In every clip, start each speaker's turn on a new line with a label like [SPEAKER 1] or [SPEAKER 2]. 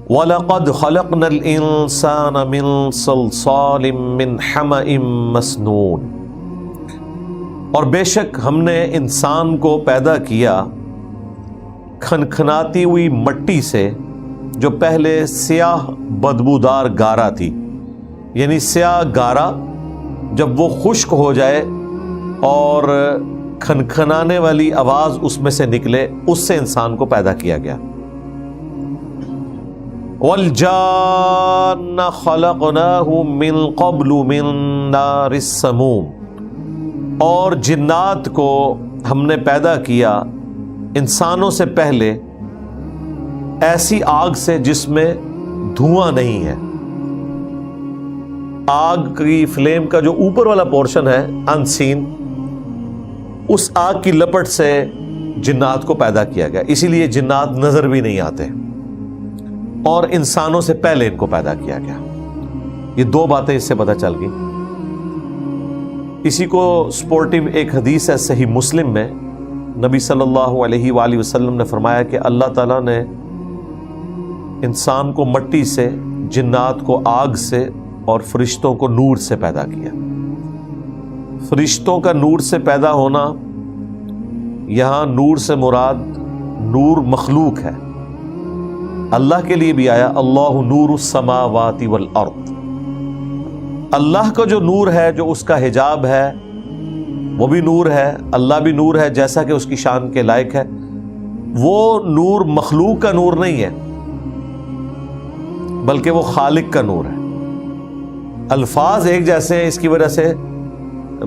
[SPEAKER 1] وَلَقَدْ خَلَقْنَا الْإِنسَانَ مِنْ صَلْصَالٍ مِّنْ حَمَإٍ مَسْنُونٍ، اور بے شک ہم نے انسان کو پیدا کیا کھنکھناتی ہوئی مٹی سے جو پہلے سیاہ بدبودار گارا تھی، یعنی سیاہ گارا جب وہ خشک ہو جائے اور کھنکھنانے والی آواز اس میں سے نکلے، اس سے انسان کو پیدا کیا گیا۔ وَالْجَانَّ خَلَقْنَاهُ مِنْ قَبْلُ مِنْ نَارِ السَّمُومِ، اور جنات کو ہم نے پیدا کیا انسانوں سے پہلے ایسی آگ سے جس میں دھواں نہیں ہے۔ آگ کی فلیم کا جو اوپر والا پورشن ہے انسین، اس آگ کی لپٹ سے جنات کو پیدا کیا گیا، اسی لیے جنات نظر بھی نہیں آتے، اور انسانوں سے پہلے ان کو پیدا کیا گیا۔ یہ دو باتیں اس سے پتہ چل گئی۔ اسی کو سپورٹیو ایک حدیث ہے صحیح مسلم میں، نبی صلی اللہ علیہ وآلہ وسلم نے فرمایا کہ اللہ تعالیٰ نے انسان کو مٹی سے، جنات کو آگ سے، اور فرشتوں کو نور سے پیدا کیا۔ فرشتوں کا نور سے پیدا ہونا، یہاں نور سے مراد نور مخلوق ہے، اللہ کے لیے بھی آیا اللہ نور السماوات والارض۔ اللہ کا جو نور ہے، جو اس کا حجاب ہے، وہ بھی نور ہے، اللہ بھی نور ہے جیسا کہ اس کی شان کے لائق ہے۔ وہ نور مخلوق کا نور نہیں ہے، بلکہ وہ خالق کا نور ہے۔ الفاظ ایک جیسے ہیں، اس کی وجہ سے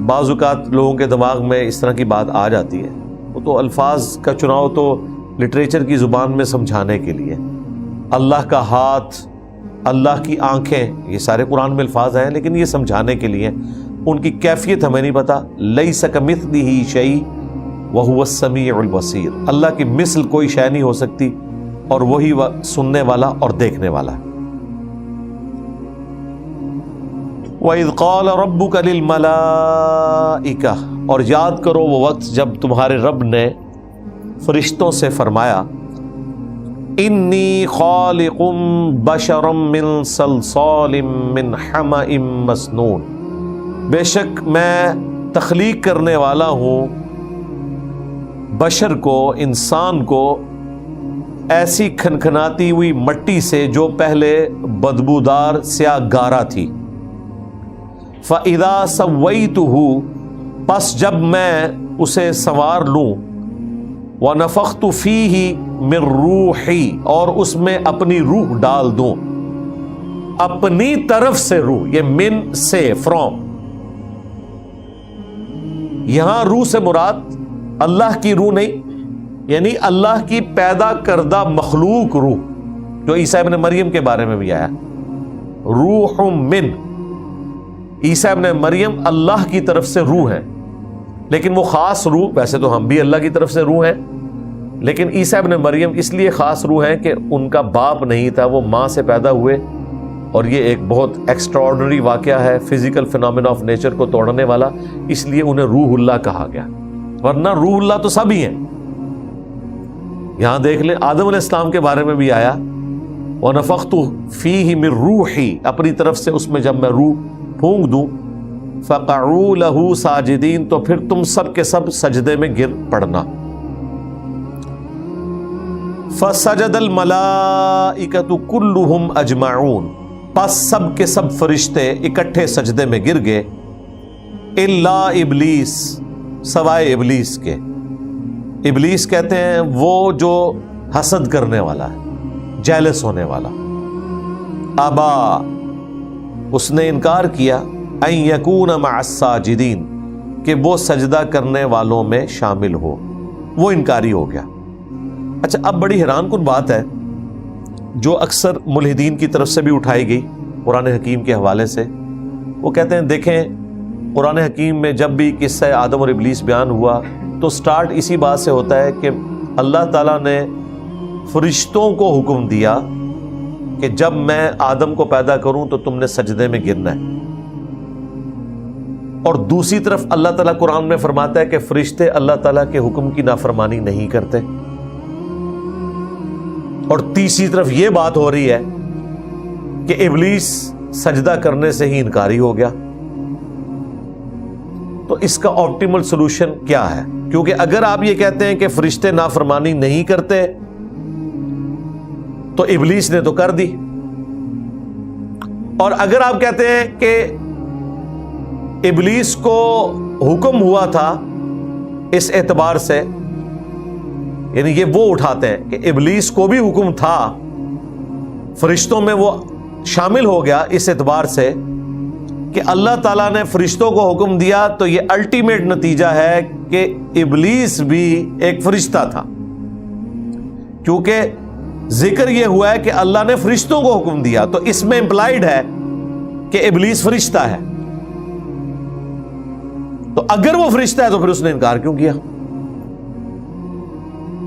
[SPEAKER 1] بعض اوقات لوگوں کے دماغ میں اس طرح کی بات آ جاتی ہے۔ وہ تو الفاظ کا چناؤ تو لٹریچر کی زبان میں سمجھانے کے لیے، اللہ کا ہاتھ، اللہ کی آنکھیں، یہ سارے قرآن میں الفاظ ہیں، لیکن یہ سمجھانے کے لیے، ان کی کیفیت ہمیں نہیں پتہ۔ لیس کمثلہ شیء وہو السمیع البصیر، اللہ کی مثل کوئی شے نہیں ہو سکتی، اور وہی سننے والا اور دیکھنے والا ہے۔ وَإِذْ قَالَ رَبُّكَ لِلْمَلَائِكَةِ، اور یاد کرو وہ وقت جب تمہارے رب نے فرشتوں سے فرمایا انی خالق بشرا من صلصال من حمأ مسنون، بے شک میں تخلیق کرنے والا ہوں بشر کو، انسان کو، ایسی کھنکھناتی ہوئی مٹی سے جو پہلے بدبودار سیاہ گارا تھی۔ فَإِذَا سَوَّيْتُهُ، پس جب میں اسے سنوار لوں، وَنَفَخْتُ فِيهِ مِن رُوحِي، اور اس میں اپنی روح ڈال دوں، اپنی طرف سے روح، یہ من سے، فرام، یہاں روح سے مراد اللہ کی روح نہیں، یعنی اللہ کی پیدا کردہ مخلوق روح، جو عیسیٰ ابن مریم کے بارے میں بھی آیا، روح من، عیسیٰ ابن مریم اللہ کی طرف سے روح ہے، لیکن وہ خاص روح، ویسے تو ہم بھی اللہ کی طرف سے روح ہیں، لیکن عیسیٰ ابن مریم اس لیے خاص روح ہیں کہ ان کا باپ نہیں تھا، وہ ماں سے پیدا ہوئے، اور یہ ایک بہت ایکسٹراڈنری واقعہ ہے، فزیکل فینومینا آف نیچر کو توڑنے والا، اس لیے انہیں روح اللہ کہا گیا، ورنہ روح اللہ تو سب ہی ہیں۔ یہاں دیکھ لیں آدم علیہ السلام کے بارے میں بھی آیا وَنَفَخْتُ فِيهِ مِن رُوحِي، اپنی طرف سے اس میں جب میں روح پھونک دوں، فَقَعُوا لَهُ سَاجِدِينَ، تو پھر تم سب کے سب سجدے میں گر پڑنا۔ فَسَجَدَ الْمَلَائِكَةُ كُلُّهُمْ أَجْمَعُونَ، پس سب کے سب فرشتے اکٹھے سجدے میں گر گئے، الا ابلیس، سوائے ابلیس کے۔ ابلیس کہتے ہیں وہ جو حسد کرنے والا ہے، جیلس ہونے والا۔ ابا، اس نے انکار کیا، ان یکون مع الساجدین، کہ وہ سجدہ کرنے والوں میں شامل ہو، وہ انکاری ہو گیا۔ اچھا، اب بڑی حیران کن بات ہے جو اکثر ملحدین کی طرف سے بھی اٹھائی گئی قرآن حکیم کے حوالے سے۔ وہ کہتے ہیں دیکھیں قرآن حکیم میں جب بھی قصہ آدم اور ابلیس بیان ہوا تو سٹارٹ اسی بات سے ہوتا ہے کہ اللہ تعالیٰ نے فرشتوں کو حکم دیا کہ جب میں آدم کو پیدا کروں تو تم نے سجدے میں گرنا ہے، اور دوسری طرف اللہ تعالیٰ قرآن میں فرماتا ہے کہ فرشتے اللہ تعالیٰ کے حکم کی نافرمانی نہیں کرتے۔ اور تیسری طرف یہ بات ہو رہی ہے کہ ابلیس سجدہ کرنے سے ہی انکاری ہو گیا. تو اس کا آپٹیمل سولوشن کیا ہے؟ کیونکہ اگر آپ یہ کہتے ہیں کہ فرشتے نافرمانی نہیں کرتے تو ابلیس نے تو کر دی، اور اگر آپ کہتے ہیں کہ ابلیس کو حکم ہوا تھا اس اعتبار سے، یعنی یہ وہ اٹھاتے ہیں کہ ابلیس کو بھی حکم تھا، فرشتوں میں وہ شامل ہو گیا اس اعتبار سے کہ اللہ تعالیٰ نے فرشتوں کو حکم دیا، تو یہ الٹیمیٹ نتیجہ ہے کہ ابلیس بھی ایک فرشتہ تھا، کیونکہ ذکر یہ ہوا ہے کہ اللہ نے فرشتوں کو حکم دیا، تو اس میں امپلائیڈ ہے کہ ابلیس فرشتہ ہے. تو اگر وہ فرشتہ ہے تو پھر اس نے انکار کیوں کیا؟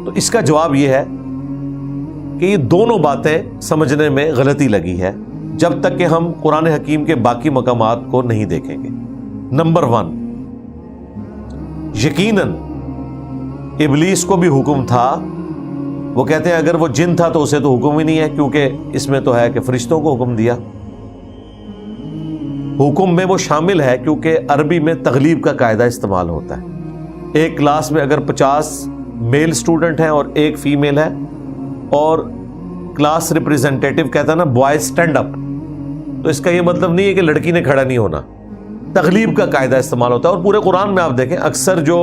[SPEAKER 1] تو اس کا جواب یہ ہے کہ یہ دونوں باتیں سمجھنے میں غلطی لگی ہے جب تک کہ ہم قرآن حکیم کے باقی مقامات کو نہیں دیکھیں گے. نمبر 1، یقیناً ابلیس کو بھی حکم تھا. وہ کہتے ہیں اگر وہ جن تھا تو اسے تو حکم ہی نہیں ہے، کیونکہ اس میں تو ہے کہ فرشتوں کو حکم دیا. حکم میں وہ شامل ہے کیونکہ عربی میں تغلیب کا قاعدہ استعمال ہوتا ہے. ایک کلاس میں اگر 50 میل اسٹوڈنٹ ہیں اور ایک فیمیل ہے، اور کلاس ریپریزنٹیٹو کہتا ہے نا بوائز اسٹینڈ اپ، تو اس کا یہ مطلب نہیں ہے کہ لڑکی نے کھڑا نہیں ہونا. تغلیب کا قاعدہ استعمال ہوتا ہے. اور پورے قرآن میں آپ دیکھیں اکثر جو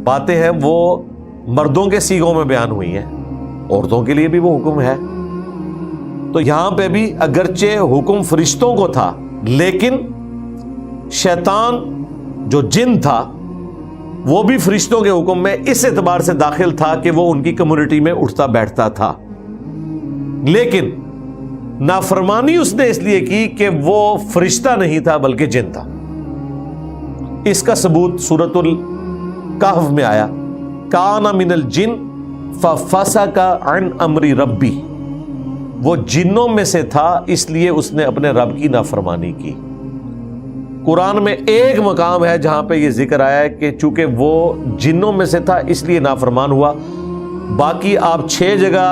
[SPEAKER 1] باتیں ہیں وہ مردوں کے سیغوں میں بیان ہوئی ہیں، عورتوں کے لیے بھی وہ حکم ہے. تو یہاں پہ بھی اگرچہ حکم فرشتوں کو تھا، لیکن شیطان جو جن تھا وہ بھی فرشتوں کے حکم میں اس اعتبار سے داخل تھا کہ وہ ان کی کمیونٹی میں اٹھتا بیٹھتا تھا. لیکن نافرمانی اس نے اس لیے کی کہ وہ فرشتہ نہیں تھا بلکہ جن تھا. اس کا ثبوت سورۃ الکہف میں آیا، کان من الجن ففسق عن امر ربی، وہ جنوں میں سے تھا اس لیے اس نے اپنے رب کی نافرمانی کی. قرآن میں ایک مقام ہے جہاں پہ یہ ذکر آیا ہے کہ چونکہ وہ جنوں میں سے تھا اس لیے نافرمان ہوا. باقی آپ 6 جگہ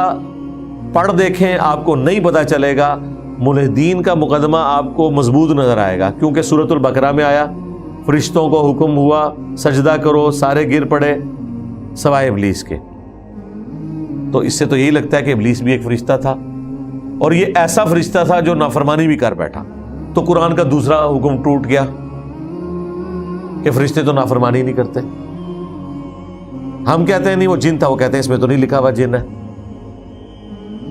[SPEAKER 1] پڑھ دیکھیں آپ کو نہیں پتا چلے گا. ملحدین کا مقدمہ آپ کو مضبوط نظر آئے گا، کیونکہ سورۃ البقرہ میں آیا فرشتوں کو حکم ہوا سجدہ کرو، سارے گر پڑے سوائے ابلیس کے. تو اس سے تو یہی لگتا ہے کہ ابلیس بھی ایک فرشتہ تھا، اور یہ ایسا فرشتہ تھا جو نافرمانی بھی کر بیٹھا. تو قرآن کا دوسرا حکم ٹوٹ گیا کہ فرشتے تو نافرمانی نہیں کرتے. ہم کہتے ہیں نہیں وہ جن تھا، وہ کہتے ہیں اس میں تو نہیں لکھا ہوا جن ہے.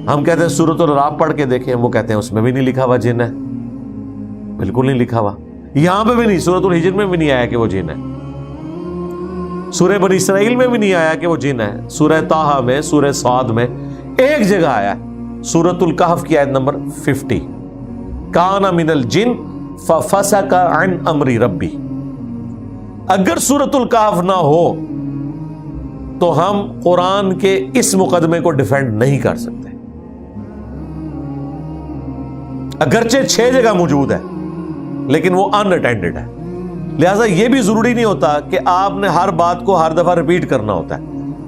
[SPEAKER 1] ہم کہتے ہیں سورۃ الرعد پڑھ کے دیکھیں، وہ کہتے ہیں اس میں بھی نہیں لکھا ہوا جن ہے. بالکل نہیں لکھا ہوا، یہاں پہ بھی نہیں، سورۃ الحجر میں بھی نہیں آیا کہ وہ جن ہے، سورہ بنی اسرائیل میں بھی نہیں آیا کہ وہ جن ہے، سورہ طٰہٰ میں، سورہ صاد میں ایک جگہ آیا سورۃ الکہف کی آیت نمبر 50، کان من الجن ففسق عن امر ربی. اگر سورۃ الکہف نہ ہو تو ہم قرآن کے اس مقدمے کو ڈیفینڈ نہیں کر سکتے، اگرچہ 6 جگہ موجود ہے لیکن وہ ان اٹینڈڈ ہے. لہٰذا یہ بھی ضروری نہیں ہوتا کہ آپ نے ہر بات کو ہر دفعہ ریپیٹ کرنا ہوتا ہے،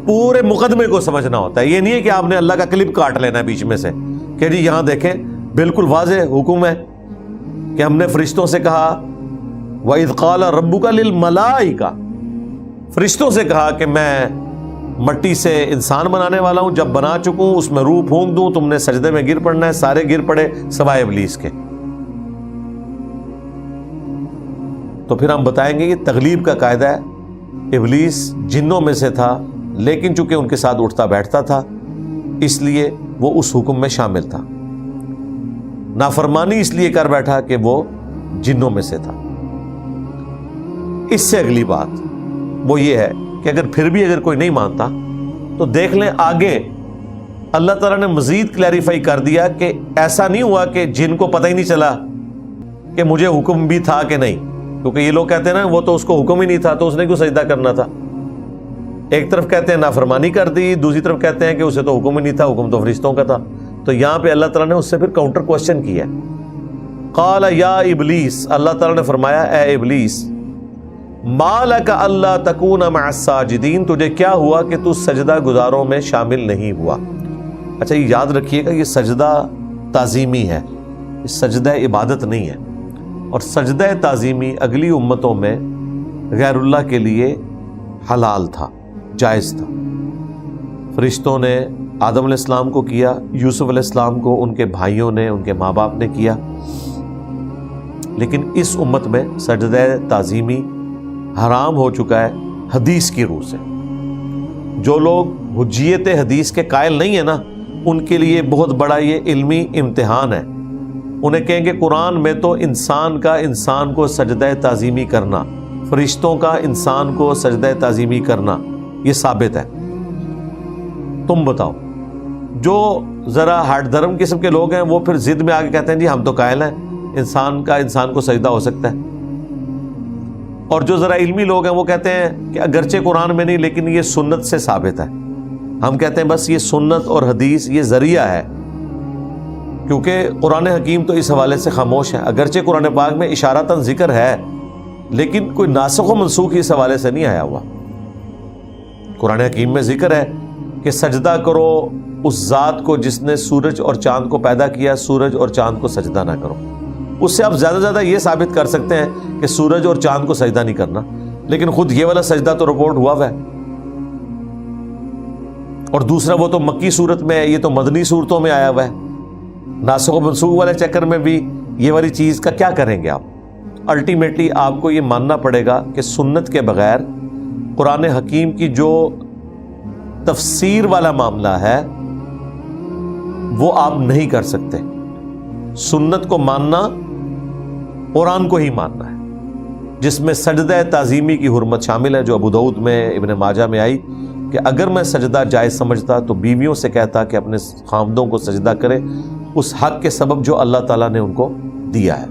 [SPEAKER 1] پورے مقدمے کو سمجھنا ہوتا ہے. یہ نہیں ہے کہ آپ نے اللہ کا کلپ کاٹ لینا ہے بیچ میں سے کہ جی یہاں دیکھیں بالکل واضح حکم ہے کہ ہم نے فرشتوں سے کہا وَإِذْ قَالَ رَبُّكَ لِلْمَلَائِكَةِ، فرشتوں سے کہا کہ میں مٹی سے انسان بنانے والا ہوں، جب بنا چکوں اس میں روح پھونک دوں، تم نے سجدے میں گر پڑنا ہے. سارے گر پڑے سوائے ابلیس کے. تو پھر ہم بتائیں گے یہ تغلیب کا قاعدہ ہے. ابلیس جنوں میں سے تھا لیکن چونکہ ان کے ساتھ اٹھتا بیٹھتا تھا اس لیے وہ اس حکم میں شامل تھا. نافرمانی اس لیے کر بیٹھا کہ وہ جنوں میں سے تھا. اس سے اگلی بات وہ یہ ہے کہ اگر پھر بھی اگر کوئی نہیں مانتا تو دیکھ لیں آگے اللہ تعالیٰ نے مزید کلیریفائی کر دیا کہ ایسا نہیں ہوا کہ جن کو پتہ ہی نہیں چلا کہ مجھے حکم بھی تھا کہ نہیں. کیونکہ یہ لوگ کہتے ہیں نا وہ تو اس کو حکم ہی نہیں تھا تو اس نے کیوں سجدہ کرنا تھا. ایک طرف کہتے ہیں نافرمانی کر دی، دوسری طرف کہتے ہیں کہ اسے تو حکم ہی نہیں تھا، حکم تو فرشتوں کا تھا. تو یہاں پہ اللہ تعالیٰ نے اس سے پھر کاؤنٹر کوشچن کیا. قال یا ابلیس، اللہ تعالیٰ نے فرمایا اے ابلیس، ما لک الا تکون مع الساجدین، تجھے کیا ہوا کہ تو سجدہ گزاروں میں شامل نہیں ہوا. اچھا یہ یاد رکھیے گا یہ سجدہ تعظیمی ہے، یہ سجدہ عبادت نہیں ہے، اور سجدہ تعظیمی اگلی امتوں میں غیر اللہ کے لیے حلال تھا، جائز تھا۔ فرشتوں نے آدم علیہ السلام کو کیا، یوسف علیہ السلام کو ان کے بھائیوں نے، ان کے ماں باپ نے کیا، لیکن اس امت میں سجدہ تعظیمی حرام ہو چکا ہے حدیث کی روح سے۔ جو لوگ حجیت حدیث کے قائل نہیں ہیں نا، ان کے لیے بہت بڑا یہ علمی امتحان ہے۔ انہیں کہیں گے قرآن میں تو انسان کا انسان کو سجدہ تعظیمی کرنا، فرشتوں کا انسان کو سجدہ تعظیمی کرنا یہ ثابت ہے، تم بتاؤ۔ جو ذرا ہٹ دھرم قسم کے لوگ ہیں وہ پھر ضد میں آگے کہتے ہیں جی ہم تو قائل ہیں انسان کا انسان کو سجدہ ہو سکتا ہے، اور جو ذرا علمی لوگ ہیں وہ کہتے ہیں کہ اگرچہ قرآن میں نہیں لیکن یہ سنت سے ثابت ہے۔ ہم کہتے ہیں بس یہ سنت اور حدیث یہ ذریعہ ہے، کیونکہ قرآن حکیم تو اس حوالے سے خاموش ہے۔ اگرچہ قرآن پاک میں اشارتاً ذکر ہے لیکن کوئی ناسخ و منسوخ اس حوالے سے نہیں آیا ہوا۔ قرآن حکیم میں ذکر ہے کہ سجدہ کرو اس ذات کو جس نے سورج اور چاند کو پیدا کیا، سورج اور چاند کو سجدہ نہ کرو۔ اس سے آپ زیادہ زیادہ یہ ثابت کر سکتے ہیں کہ سورج اور چاند کو سجدہ نہیں کرنا، لیکن خود یہ والا سجدہ تو رپورٹ ہوا ہے، اور دوسرا وہ تو مکی صورت میں ہے، یہ تو مدنی صورتوں میں آیا ہوا ہے۔ ناسخ و منسوخ والے چکر میں بھی یہ والی چیز کا کیا کریں گے آپ؟ الٹیمیٹلی آپ کو یہ ماننا پڑے گا کہ سنت کے بغیر قرآن حکیم کی جو تفسیر والا معاملہ ہے وہ آپ نہیں کر سکتے۔ سنت کو ماننا قرآن کو ہی ماننا ہے، جس میں سجدہ تعظیمی کی حرمت شامل ہے، جو ابو داؤد میں، ابن ماجہ میں آئی کہ اگر میں سجدہ جائز سمجھتا تو بیویوں سے کہتا کہ اپنے خاوندوں کو سجدہ کرے اس حق کے سبب جو اللہ تعالیٰ نے ان کو دیا ہے۔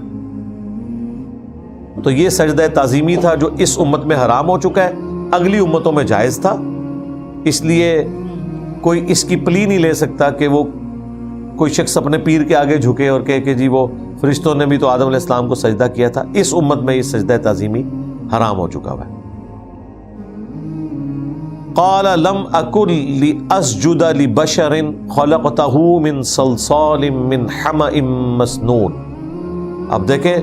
[SPEAKER 1] تو یہ سجدہ تعظیمی تھا جو اس امت میں حرام ہو چکا ہے، اگلی امتوں میں جائز تھا، اس لیے کوئی اس کی پلی نہیں لے سکتا کہ وہ کوئی شخص اپنے پیر کے آگے جھکے اور کہے کہ جی وہ فرشتوں نے بھی تو آدم علیہ السلام کو سجدہ کیا تھا۔ اس امت میں یہ سجدہ تعظیمی حرام ہو چکا ہے۔ قال لم اکن لاسجد لبشر خلقته من صلصال من حمأ مسنون۔ اب دیکھیں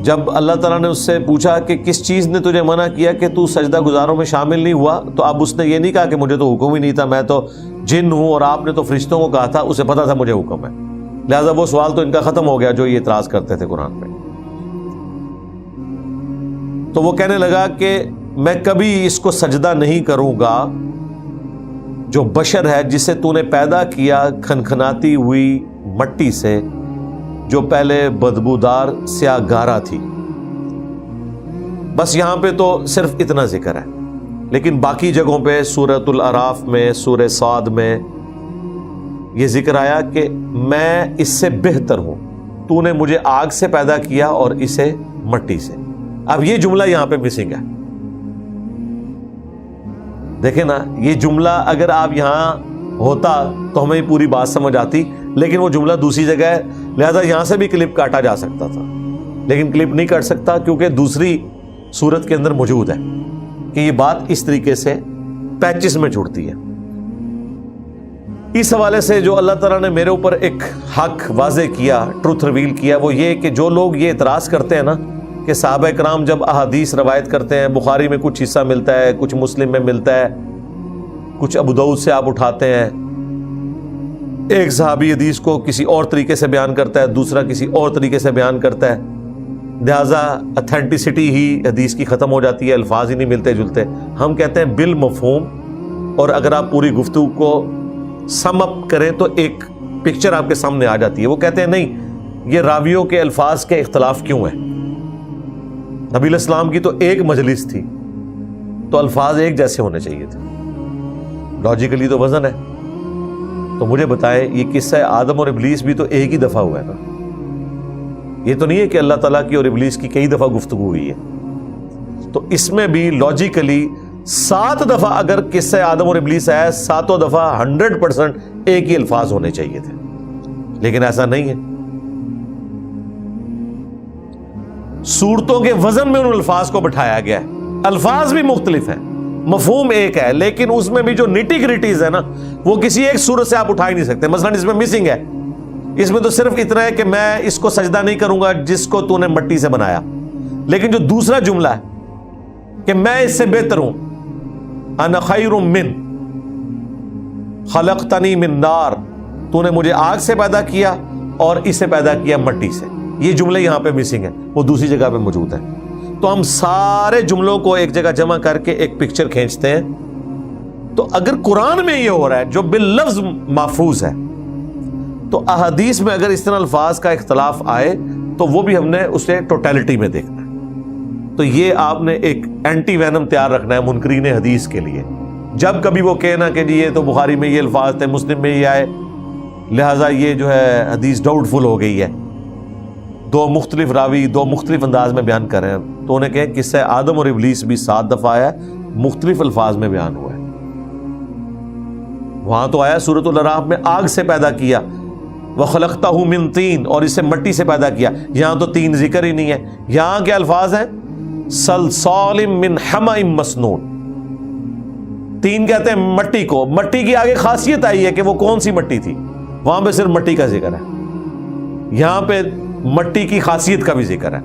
[SPEAKER 1] جب اللہ تعالیٰ نے اس سے پوچھا کہ کس چیز نے تجھے منع کیا کہ تو سجدہ گزاروں میں شامل نہیں ہوا، تو اب اس نے یہ نہیں کہا کہ مجھے تو حکم ہی نہیں تھا، میں تو جن ہوں اور آپ نے تو فرشتوں کو کہا تھا، اسے پتا تھا مجھے حکم ہے، لہذا وہ سوال تو ان کا ختم ہو گیا جو یہ اعتراض کرتے تھے قرآن پہ۔ تو وہ کہنے لگا کہ میں کبھی اس کو سجدہ نہیں کروں گا جو بشر ہے جسے تو نے پیدا کیا کھنکھناتی ہوئی مٹی سے، جو پہلے بدبودار سیاہ گارا تھی۔ بس یہاں پہ تو صرف اتنا ذکر ہے، لیکن باقی جگہوں پہ سورۃ الاعراف میں، سورہ صاد میں یہ ذکر آیا کہ میں اس سے بہتر ہوں، تو نے مجھے آگ سے پیدا کیا اور اسے مٹی سے۔ اب یہ جملہ یہاں پہ مسنگ ہے، دیکھیں نا، یہ جملہ اگر آپ یہاں ہوتا تو ہمیں پوری بات سمجھ آتی، لیکن وہ جملہ دوسری جگہ ہے، لہذا یہاں سے بھی کلپ کاٹا جا سکتا تھا، لیکن کلپ نہیں کاٹ سکتا کیونکہ دوسری صورت کے اندر موجود ہے کہ یہ بات اس طریقے سے پیچز میں چھوڑتی ہے۔ اس حوالے سے جو اللہ تعالیٰ نے میرے اوپر ایک حق واضح کیا، ٹروتھ ریویل کیا، وہ یہ کہ جو لوگ یہ اعتراض کرتے ہیں نا کہ صحابہ کرام جب احادیث روایت کرتے ہیں، بخاری میں کچھ حصہ ملتا ہے، کچھ مسلم میں ملتا ہے، کچھ ابو داؤد سے آپ اٹھاتے ہیں، ایک صحابی حدیث کو کسی اور طریقے سے بیان کرتا ہے، دوسرا کسی اور طریقے سے بیان کرتا ہے، لہذا اتھینٹسٹی ہی حدیث کی ختم ہو جاتی ہے، الفاظ ہی نہیں ملتے جلتے۔ ہم کہتے ہیں بالمفہوم، اور اگر آپ پوری گفتگو کو سم اپ کریں تو ایک پکچر آپ کے سامنے آ جاتی ہے۔ وہ کہتے ہیں نہیں، یہ راویوں کے الفاظ کے اختلاف کیوں ہیں؟ نبی علیہ السلام کی تو ایک مجلس تھی تو الفاظ ایک جیسے ہونے چاہیے تھے، لاجیکلی تو وزن ہے۔ تو مجھے بتائیں، یہ قصہ آدم اور ابلیس بھی تو ایک ہی دفعہ ہوا ہے نا، یہ تو نہیں ہے کہ اللہ تعالیٰ کی اور ابلیس کی کئی دفعہ گفتگو ہوئی ہے۔ تو اس میں بھی لاجیکلی 7 دفعہ اگر قصہ آدم اور ابلیس ہے، 7 دفعہ 100% ایک ہی الفاظ ہونے چاہیے تھے، لیکن ایسا نہیں ہے۔ صورتوں کے وزن میں ان الفاظ کو بٹھایا گیا ہے، الفاظ بھی مختلف ہیں، مفہوم ایک ہے، لیکن اس میں بھی جو نیٹی گریٹیز ہے نا وہ کسی ایک صورت سے آپ اٹھا ہی نہیں سکتے. مثلا اس میں مسنگ ہے، اس میں تو صرف اتنا ہے کہ میں اس کو سجدہ نہیں کروں گا جس کو تو نے مٹی سے بنایا، لیکن جو دوسرا جملہ ہے کہ میں اس سے بہتر ہوں، انا خیر من خلقتنی من نار، تو نے مجھے آگ سے پیدا کیا اور اسے پیدا کیا مٹی سے، یہ جملے یہاں پہ مسنگ ہیں، وہ دوسری جگہ پہ موجود ہیں. تو ہم سارے جملوں کو ایک جگہ جمع کر کے ایک پکچر کھینچتے ہیں. تو اگر قرآن میں یہ ہو رہا ہے جو باللفظ محفوظ ہے، تو احادیث میں اگر اس طرح الفاظ کا اختلاف آئے تو وہ بھی ہم نے اسے ٹوٹیلٹی میں دیکھنا ہے. تو یہ آپ نے ایک اینٹی وینم تیار رکھنا ہے منکرین حدیث کے لیے. جب کبھی وہ کہنا کہ جی یہ تو بخاری میں یہ الفاظ تھے، مسلم میں یہ آئے، لہٰذا یہ جو ہے حدیث ڈاؤٹ فل ہو گئی ہے، دو مختلف راوی دو مختلف انداز میں بیان کر رہے ہیں، تو انہیں کہیں قصہ آدم اور ابلیس بھی 7 دفعہ آیا، مختلف الفاظ میں بیان ہوا ہے. وہاں تو آیا سورۃ الاعراف میں آگ سے پیدا کیا، وَخَلَقْتَهُ مِن طِينٍ، اور اسے مٹی سے پیدا کیا. یہاں تو تین ذکر ہی نہیں ہے، یہاں کے الفاظ ہیں صَلْصَالٍ مِّنْ حَمَإٍ مَّسْنُونٍ. تین کہتے ہیں مٹی کو، مٹی کی آگے خاصیت آئی ہے کہ وہ کون سی مٹی تھی، وہاں پہ صرف مٹی کا ذکر ہے، یہاں پہ مٹی کی خاصیت کا بھی ذکر ہے.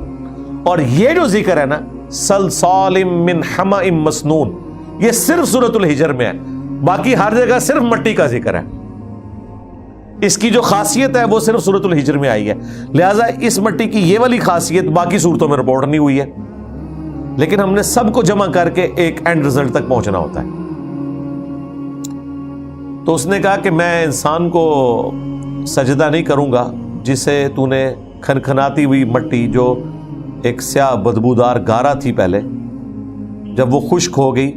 [SPEAKER 1] اور یہ جو ذکر ہے نا صَلْصَالٍ مِّنْ حَمَإٍ مَّسْنُونٍ، یہ صرف سورۃ الحجر میں ہے، باقی ہر جگہ صرف مٹی کا ذکر ہے. اس کی جو خاصیت ہے وہ صرف سورۃ الحجر میں آئی ہے، لہٰذا اس مٹی کی یہ والی خاصیت باقی صورتوں میں رپورٹ نہیں ہوئی ہے. لیکن ہم نے سب کو جمع کر کے ایک اینڈ رزلٹ تک پہنچنا ہوتا ہے. تو اس نے کہا کہ میں انسان کو سجدہ نہیں کروں گا جسے تو نے کھنکھناتی ہوئی مٹی جو ایک سیاہ بدبودار گارا تھی پہلے، جب وہ خشک ہو گئی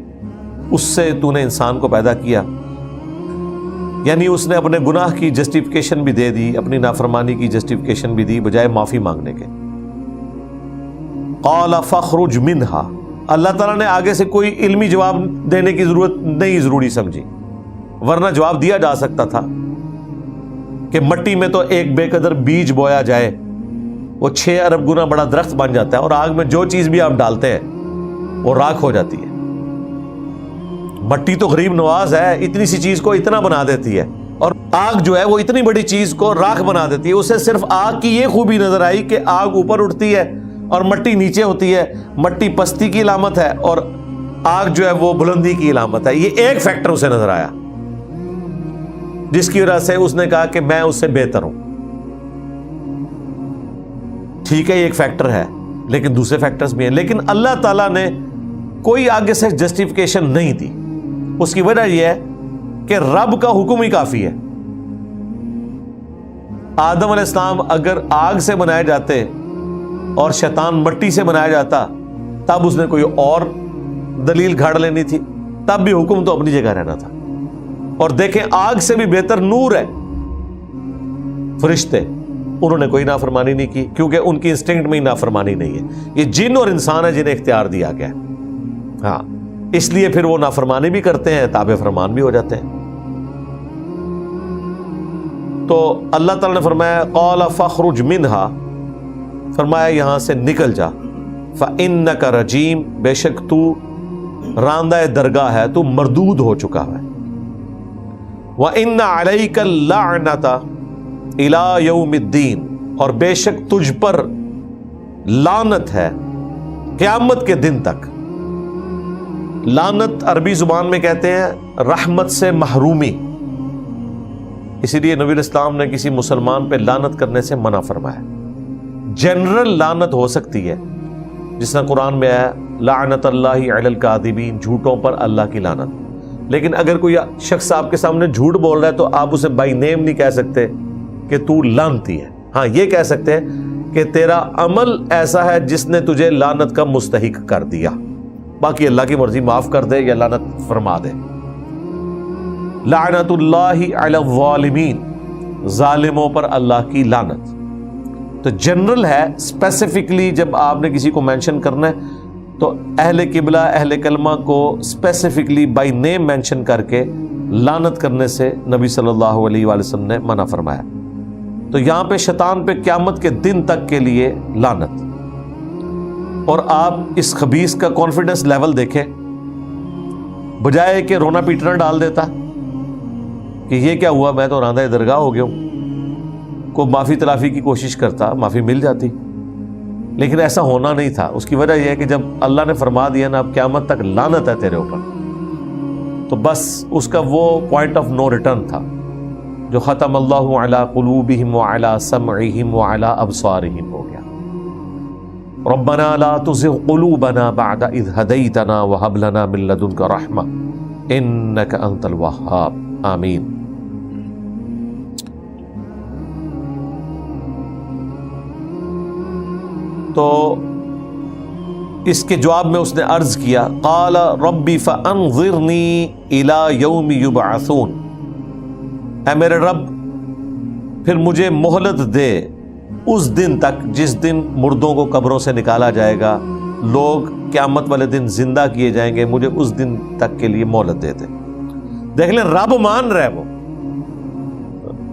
[SPEAKER 1] اس سے تو نے انسان کو پیدا کیا. یعنی اس نے اپنے گناہ کی جسٹیفیکیشن بھی دے دی، اپنی نافرمانی کی جسٹیفیکیشن بھی دی بجائے معافی مانگنے کے. قال فاخرج منها، اللہ تعالیٰ نے آگے سے کوئی علمی جواب دینے کی ضرورت نہیں ضروری سمجھی، ورنہ جواب دیا جا سکتا تھا کہ مٹی میں تو ایک بے قدر بیج بویا جائے وہ 6 ارب گنا بڑا درخت بن جاتا ہے، اور آگ میں جو چیز بھی آپ ڈالتے ہیں وہ راکھ ہو جاتی ہے. مٹی تو غریب نواز ہے، اتنی سی چیز کو اتنا بنا دیتی ہے، اور آگ جو ہے وہ اتنی بڑی چیز کو راکھ بنا دیتی ہے. اسے صرف آگ کی یہ خوبی نظر آئی کہ آگ اوپر اٹھتی ہے اور مٹی نیچے ہوتی ہے، مٹی پستی کی علامت ہے اور آگ جو ہے وہ بلندی کی علامت ہے. یہ ایک فیکٹر اسے نظر آیا جس کی وجہ سے اس نے کہا کہ میں اس سے بہتر ہوں. ٹھیک ہے یہ ایک فیکٹر ہے، لیکن دوسرے فیکٹرز بھی ہیں. لیکن اللہ تعالیٰ نے کوئی آگے سے جسٹیفیکیشن نہیں دی. اس کی وجہ یہ ہے کہ رب کا حکم ہی کافی ہے. آدم علیہ السلام اگر آگ سے بنائے جاتے اور شیطان مٹی سے بنایا جاتا تب اس نے کوئی اور دلیل گھاڑ لینی تھی، تب بھی حکم تو اپنی جگہ رہنا تھا. اور دیکھیں آگ سے بھی بہتر نور ہے. فرشتے انہوں نے کوئی نافرمانی نہیں کی کیونکہ ان کی انسٹنکٹ میں ہی نافرمانی نہیں ہے. یہ جن اور انسان ہے جنہیں اختیار دیا گیا ہے، ہاں اس لیے پھر وہ نافرمانی بھی کرتے ہیں، تابع فرمان بھی ہو جاتے ہیں. تو اللہ تعالیٰ نے فرمایا قال فاخرج منها، فرمایا یہاں سے نکل جا. فإنك رجیم، بے شک تو راندہ درگاہ ہے، تو مردود ہو چکا ہے. وَإِنَّ عَلَيْكَ اللَّعْنَةَ إِلَى يَوْمِ الدِّينِ، اور بے شک تجھ پر لعنت ہے قیامت کے دن تک. لعنت عربی زبان میں کہتے ہیں رحمت سے محرومی، اسی لیے نبی اسلام نے کسی مسلمان پہ لعنت کرنے سے منع فرمایا. جنرل لعنت ہو سکتی ہے جس طرح قرآن میں آیا لعنت اللہ علی الکاذبین، جھوٹوں پر اللہ کی لعنت. لیکن اگر کوئی شخص آپ کے سامنے جھوٹ بول رہا ہے تو آپ اسے بائی نیم نہیں کہہ سکتے کہ تو لعنتی ہے. ہاں یہ کہہ سکتے ہیں کہ تیرا عمل ایسا ہے جس نے تجھے لعنت کا مستحق کر دیا، باقی اللہ کی مرضی معاف کر دے یا لعنت فرما دے. لعنت اللہ علی الظالمین، ظالموں پر اللہ کی لعنت. تو جنرل ہے، اسپیسیفکلی جب آپ نے کسی کو مینشن کرنا ہے تو اہل قبلہ اہل کلمہ کو اسپیسیفکلی بائی نیم مینشن کر کے لعنت کرنے سے نبی صلی اللہ علیہ وآلہ وسلم نے منع فرمایا. تو یہاں پہ شیطان پہ قیامت کے دن تک کے لیے لعنت. اور آپ اس خبیث کا کانفیڈنس لیول دیکھیں بجائے کہ رونا پیٹنا ڈال دیتا کہ یہ کیا ہوا، میں تو راندہ درگاہ ہو گیا ہوں، کو معافی تلافی کی کوشش کرتا، معافی مل جاتی، لیکن ایسا ہونا نہیں تھا۔ اس کی وجہ یہ ہے کہ جب اللہ نے فرما دیا نا اب قیامت تک لعنت ہے تیرے اوپر، تو بس اس کا وہ پوائنٹ آف نو ریٹرن تھا جو ختم اللہ علی قلوبہم وعلی سمعہم وعلی ابصارہم ہو گیا۔ ربنا لا تزغ قلوبنا بعد اذ ہدیتنا وہب لنا من لدنک رحمہ انک انت الوہاب، آمین۔ تو اس کے جواب میں اس نے عرض کیا قال ربی فانظرنی الی یوم یبعثون، اے میرے رب پھر مجھے مہلت دے اس دن تک جس دن مردوں کو قبروں سے نکالا جائے گا، لوگ قیامت والے دن زندہ کیے جائیں گے، مجھے اس دن تک کے لیے مہلت دے دے۔ دیکھ لیں رب مان رہے، وہ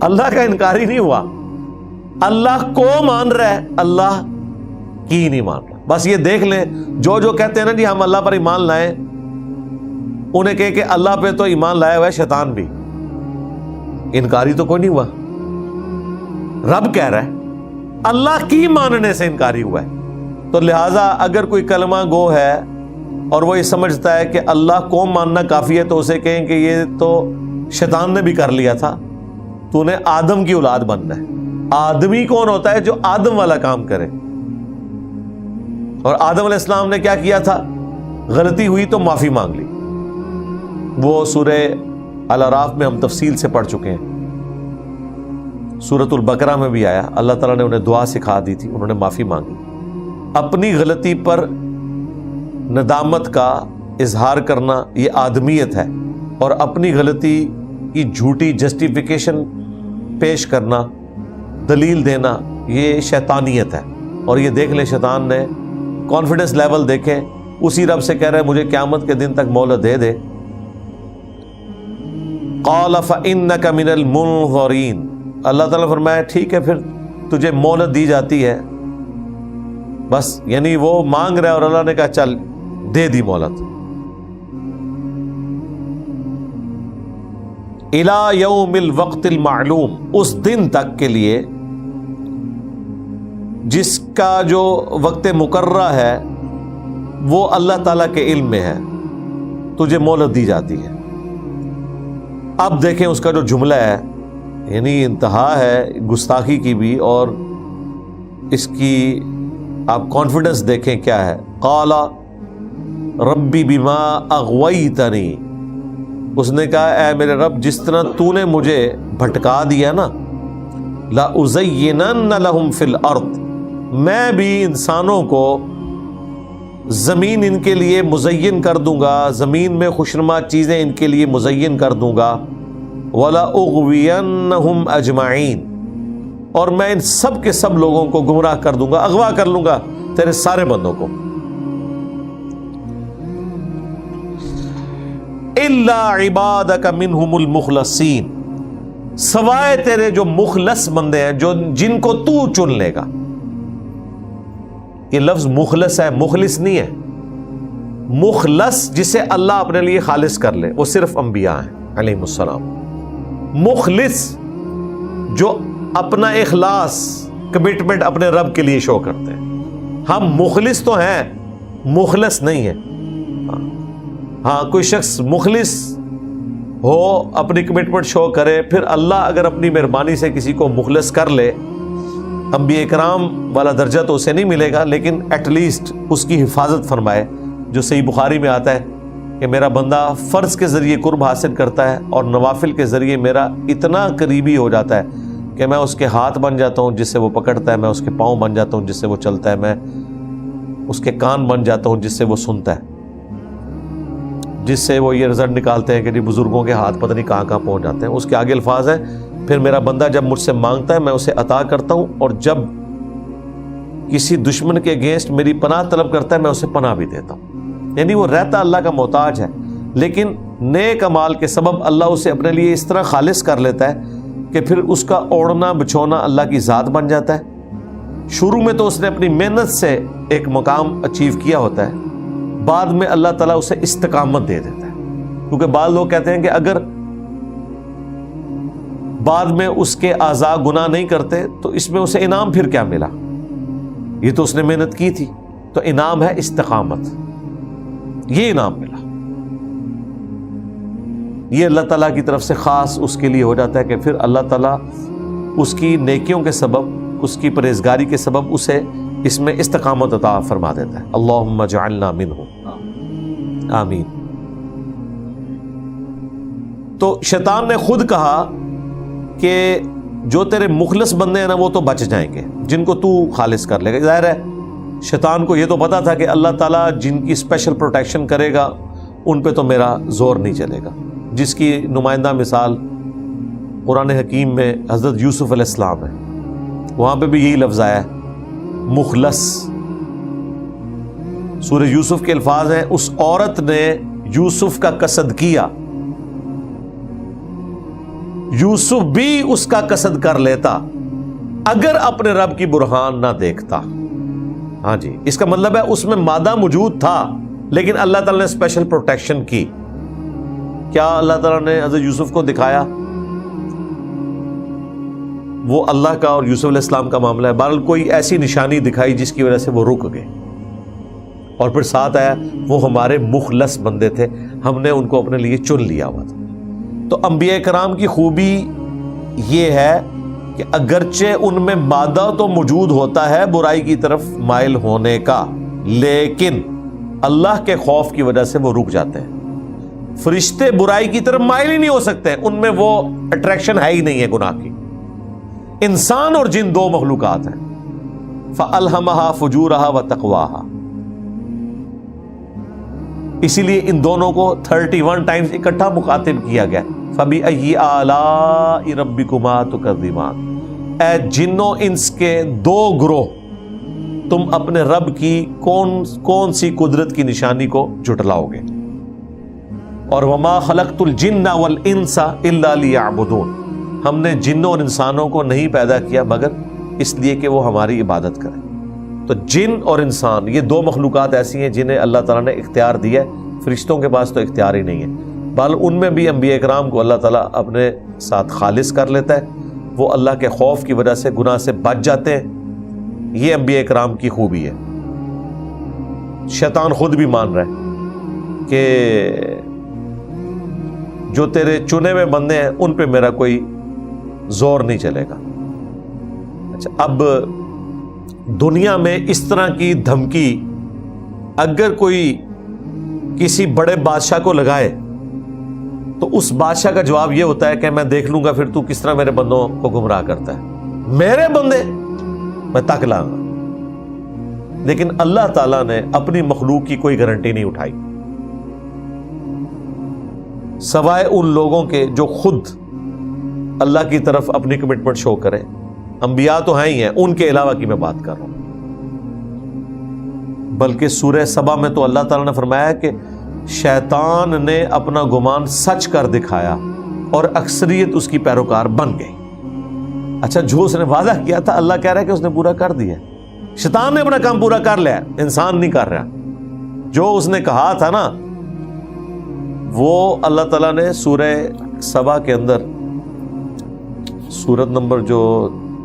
[SPEAKER 1] اللہ کا انکاری نہیں ہوا، اللہ کو مان رہا ہے، اللہ کی نہیں مان رہا۔ بس یہ دیکھ لیں جو کہتے ہیں نا جی ہم اللہ پر ایمان لائیں، انہیں کہے کہ اللہ پہ تو ایمان لایا ہوا ہے شیطان بھی، انکاری تو کوئی نہیں ہوا، رب کہہ رہا ہے اللہ کی ماننے سے انکاری ہوا ہے۔ تو لہٰذا اگر کوئی کلمہ گو ہے اور وہ یہ سمجھتا ہے کہ اللہ کو ماننا کافی ہے تو اسے کہیں کہ یہ تو شیطان نے بھی کر لیا تھا، تو نے آدم کی اولاد بننا ہے۔ آدمی کون ہوتا ہے؟ جو آدم والا کام کرے، اور آدم علیہ السلام نے کیا کیا تھا؟ غلطی ہوئی تو معافی مانگ لی، وہ سورہ الاعراف میں ہم تفصیل سے پڑھ چکے ہیں، سورۃ البقرہ میں بھی آیا، اللہ تعالیٰ نے انہیں دعا سکھا دی تھی، انہوں نے معافی مانگی۔ اپنی غلطی پر ندامت کا اظہار کرنا یہ آدمیت ہے، اور اپنی غلطی کی جھوٹی جسٹیفیکیشن پیش کرنا، دلیل دینا، یہ شیطانیت ہے۔ اور یہ دیکھ لیں شیطان نے کانفیڈنس لیول دیکھیں، اسی رب سے کہہ رہے مجھے قیامت کے دن تک مہلت دے دے۔ قال فإنك من المنظرین، اللہ تعالیٰ فرمایا ٹھیک ہے پھر تجھے مہلت دی جاتی ہے، بس یعنی وہ مانگ رہا ہے اور اللہ نے کہا چل دے دی مہلت۔ الی یوم الوقت المعلوم، اس دن تک کے لیے جس کا جو وقت مقررہ ہے وہ اللہ تعالیٰ کے علم میں ہے، تجھے مہلت دی جاتی ہے۔ اب دیکھیں اس کا جو جملہ ہے، یعنی انتہا ہے گستاخی کی بھی، اور اس کی آپ کانفیڈنس دیکھیں کیا ہے۔ قال ربی بما اغویتنی، اس نے کہا اے میرے رب جس طرح تو نے مجھے بھٹکا دیا نا، لَأُزَيِّنَنَّ لَهُمْ فِي الْأَرْضِ، میں بھی انسانوں کو زمین ان کے لیے مزین کر دوں گا، زمین میں خوشنما چیزیں ان کے لیے مزین کر دوں گا، وَلَأُغْوِيَنَّهُمْ أَجْمَعِينَ، اور میں ان سب کے سب لوگوں کو گمراہ کر دوں گا، اغوا کر لوں گا تیرے سارے بندوں کو۔ إِلَّا عِبَادَكَ مِنْهُمُ الْمُخْلَصِينَ، سوائے تیرے جو مخلص بندے ہیں، جو جن کو تو چن لے گا۔ یہ لفظ مخلص ہے، مخلص نہیں ہے۔ مخلص جسے اللہ اپنے لیے خالص کر لے وہ صرف انبیاء ہیں علیہ السلام۔ مخلص جو اپنا اخلاص، کمٹمنٹ اپنے رب کے لیے شو کرتے ہیں۔ ہم مخلص تو ہیں، مخلص نہیں ہیں۔ ہاں کوئی شخص مخلص ہو، اپنی کمٹمنٹ شو کرے، پھر اللہ اگر اپنی مہربانی سے کسی کو مخلص کر لے، انبیاء کرام والا درجہ تو اسے نہیں ملے گا، لیکن ایٹ لیسٹ اس کی حفاظت فرمائے، جو صحیح بخاری میں آتا ہے کہ میرا بندہ فرض کے ذریعے قرب حاصل کرتا ہے اور نوافل کے ذریعے میرا اتنا قریبی ہو جاتا ہے کہ میں اس کے ہاتھ بن جاتا ہوں جس سے وہ پکڑتا ہے، میں اس کے پاؤں بن جاتا ہوں جس سے وہ چلتا ہے، میں اس کے کان بن جاتا ہوں جس سے وہ سنتا ہے، جس سے وہ یہ رزلٹ نکالتے ہیں کہ جی بزرگوں کے ہاتھ پتہ نہیں کہاں کہاں پہنچ جاتے ہیں۔ اس کے آگے الفاظ ہیں پھر میرا بندہ جب مجھ سے مانگتا ہے میں اسے عطا کرتا ہوں، اور جب کسی دشمن کے اگینسٹ میری پناہ طلب کرتا ہے میں اسے پناہ بھی دیتا ہوں۔ یعنی وہ رہتا اللہ کا محتاج ہے، لیکن نیک اعمال کے سبب اللہ اسے اپنے لیے اس طرح خالص کر لیتا ہے کہ پھر اس کا اوڑھنا بچھونا اللہ کی ذات بن جاتا ہے۔ شروع میں تو اس نے اپنی محنت سے ایک مقام اچیو کیا ہوتا ہے، بعد میں اللہ تعالیٰ اسے استقامت دے دیتا ہے۔ کیونکہ بعض لوگ کہتے ہیں کہ اگر بعد میں اس کے اعضاء گناہ نہیں کرتے تو اس میں اسے انعام پھر کیا ملا؟ یہ تو اس نے محنت کی تھی، تو انعام ہے استقامت، یہ انعام ملا۔ یہ اللہ تعالیٰ کی طرف سے خاص اس کے لیے ہو جاتا ہے کہ پھر اللہ تعالیٰ اس کی نیکیوں کے سبب، اس کی پرہیزگاری کے سبب اسے اس میں استقامت عطا فرما دیتا ہے۔ اللہم اجعلنا منہ، آمین۔ تو شیطان نے خود کہا کہ جو تیرے مخلص بندے ہیں نا وہ تو بچ جائیں گے، جن کو تو خالص کر لے گا۔ ظاہر ہے شیطان کو یہ تو پتا تھا کہ اللہ تعالیٰ جن کی اسپیشل پروٹیکشن کرے گا ان پہ تو میرا زور نہیں چلے گا، جس کی نمائندہ مثال قرآن حکیم میں حضرت یوسف علیہ السلام ہے، وہاں پہ بھی یہی لفظ آیا ہے مخلص۔ سورہ یوسف کے الفاظ ہیں، اس عورت نے یوسف کا قصد کیا، یوسف بھی اس کا قصد کر لیتا اگر اپنے رب کی برہان نہ دیکھتا۔ ہاں جی، اس کا مطلب ہے اس میں مادہ موجود تھا لیکن اللہ تعالیٰ نے اسپیشل پروٹیکشن کی۔ کیا اللہ تعالیٰ نے حضرت یوسف کو دکھایا؟ وہ اللہ کا اور یوسف علیہ السلام کا معاملہ ہے، بہرحال کوئی ایسی نشانی دکھائی جس کی وجہ سے وہ رک گئے، اور پھر ساتھ آیا وہ ہمارے مخلص بندے تھے، ہم نے ان کو اپنے لیے چن لیا ہوا تھا۔ تو انبیاء کرام کی خوبی یہ ہے کہ اگرچہ ان میں مادہ تو موجود ہوتا ہے برائی کی طرف مائل ہونے کا، لیکن اللہ کے خوف کی وجہ سے وہ رک جاتے ہیں۔ فرشتے برائی کی طرف مائل ہی نہیں ہو سکتے، ان میں وہ اٹریکشن ہے ہی نہیں ہے گناہ کی۔ انسان اور جن دو مخلوقات ہیں، فَأَلْهَمَهَا فُجُورَهَا وَتَقْوَاهَا، اسی لیے ان دونوں کو 31 ٹائمز اکٹھا مخاطب کیا گیا، فَبِأَيِّ آلَاءِ رَبِّكُمَا تُكَذِّبَانِ، اے جنوں انس کے دو گروہ، تم اپنے رب کی کون سی قدرت کی نشانی کو جھٹلاؤ گے؟ اور وَمَا خَلَقْتُ الْجِنَّ وَالْإِنسَ إِلَّا لِيَعْبُدُونَ، ہم نے جنوں اور انسانوں کو نہیں پیدا کیا مگر اس لیے کہ وہ ہماری عبادت کریں۔ تو جن اور انسان یہ دو مخلوقات ایسی ہیں جنہیں اللہ تعالیٰ نے اختیار دیا ہے، فرشتوں کے پاس تو اختیار ہی نہیں ہے، بل ان میں بھی انبیاء کرام کو اللہ تعالیٰ اپنے ساتھ خالص کر لیتا ہے، وہ اللہ کے خوف کی وجہ سے گناہ سے بچ جاتے ہیں۔ یہ انبیاء کرام کی خوبی ہے۔ شیطان خود بھی مان رہا ہے کہ جو تیرے چنے ہوئے بندے ہیں ان پہ میرا کوئی زور نہیں چلے گا۔ اچھا، اب دنیا میں اس طرح کی دھمکی اگر کوئی کسی بڑے بادشاہ کو لگائے تو اس بادشاہ کا جواب یہ ہوتا ہے کہ میں دیکھ لوں گا پھر تو کس طرح میرے بندوں کو گمراہ کرتا ہے، میرے بندے میں تک لاؤں گا۔ لیکن اللہ تعالیٰ نے اپنی مخلوق کی کوئی گارنٹی نہیں اٹھائی، سوائے ان لوگوں کے جو خود اللہ کی طرف اپنی کمٹمنٹ شو کریں۔ انبیاء تو ہیں ہی ہیں، ان کے علاوہ کی میں بات کر رہا ہوں۔ بلکہ سورہ سبا میں تو اللہ تعالیٰ نے فرمایا کہ شیطان نے اپنا گمان سچ کر دکھایا اور اکثریت اس کی پیروکار بن گئی۔ اچھا، جو اس نے وعدہ کیا تھا اللہ کہہ رہا ہے کہ اس نے پورا کر دیا۔ شیطان نے اپنا کام پورا کر لیا، انسان نہیں کر رہا۔ جو اس نے کہا تھا نا وہ اللہ تعالیٰ نے سورہ سبا کے اندر سورت نمبر جو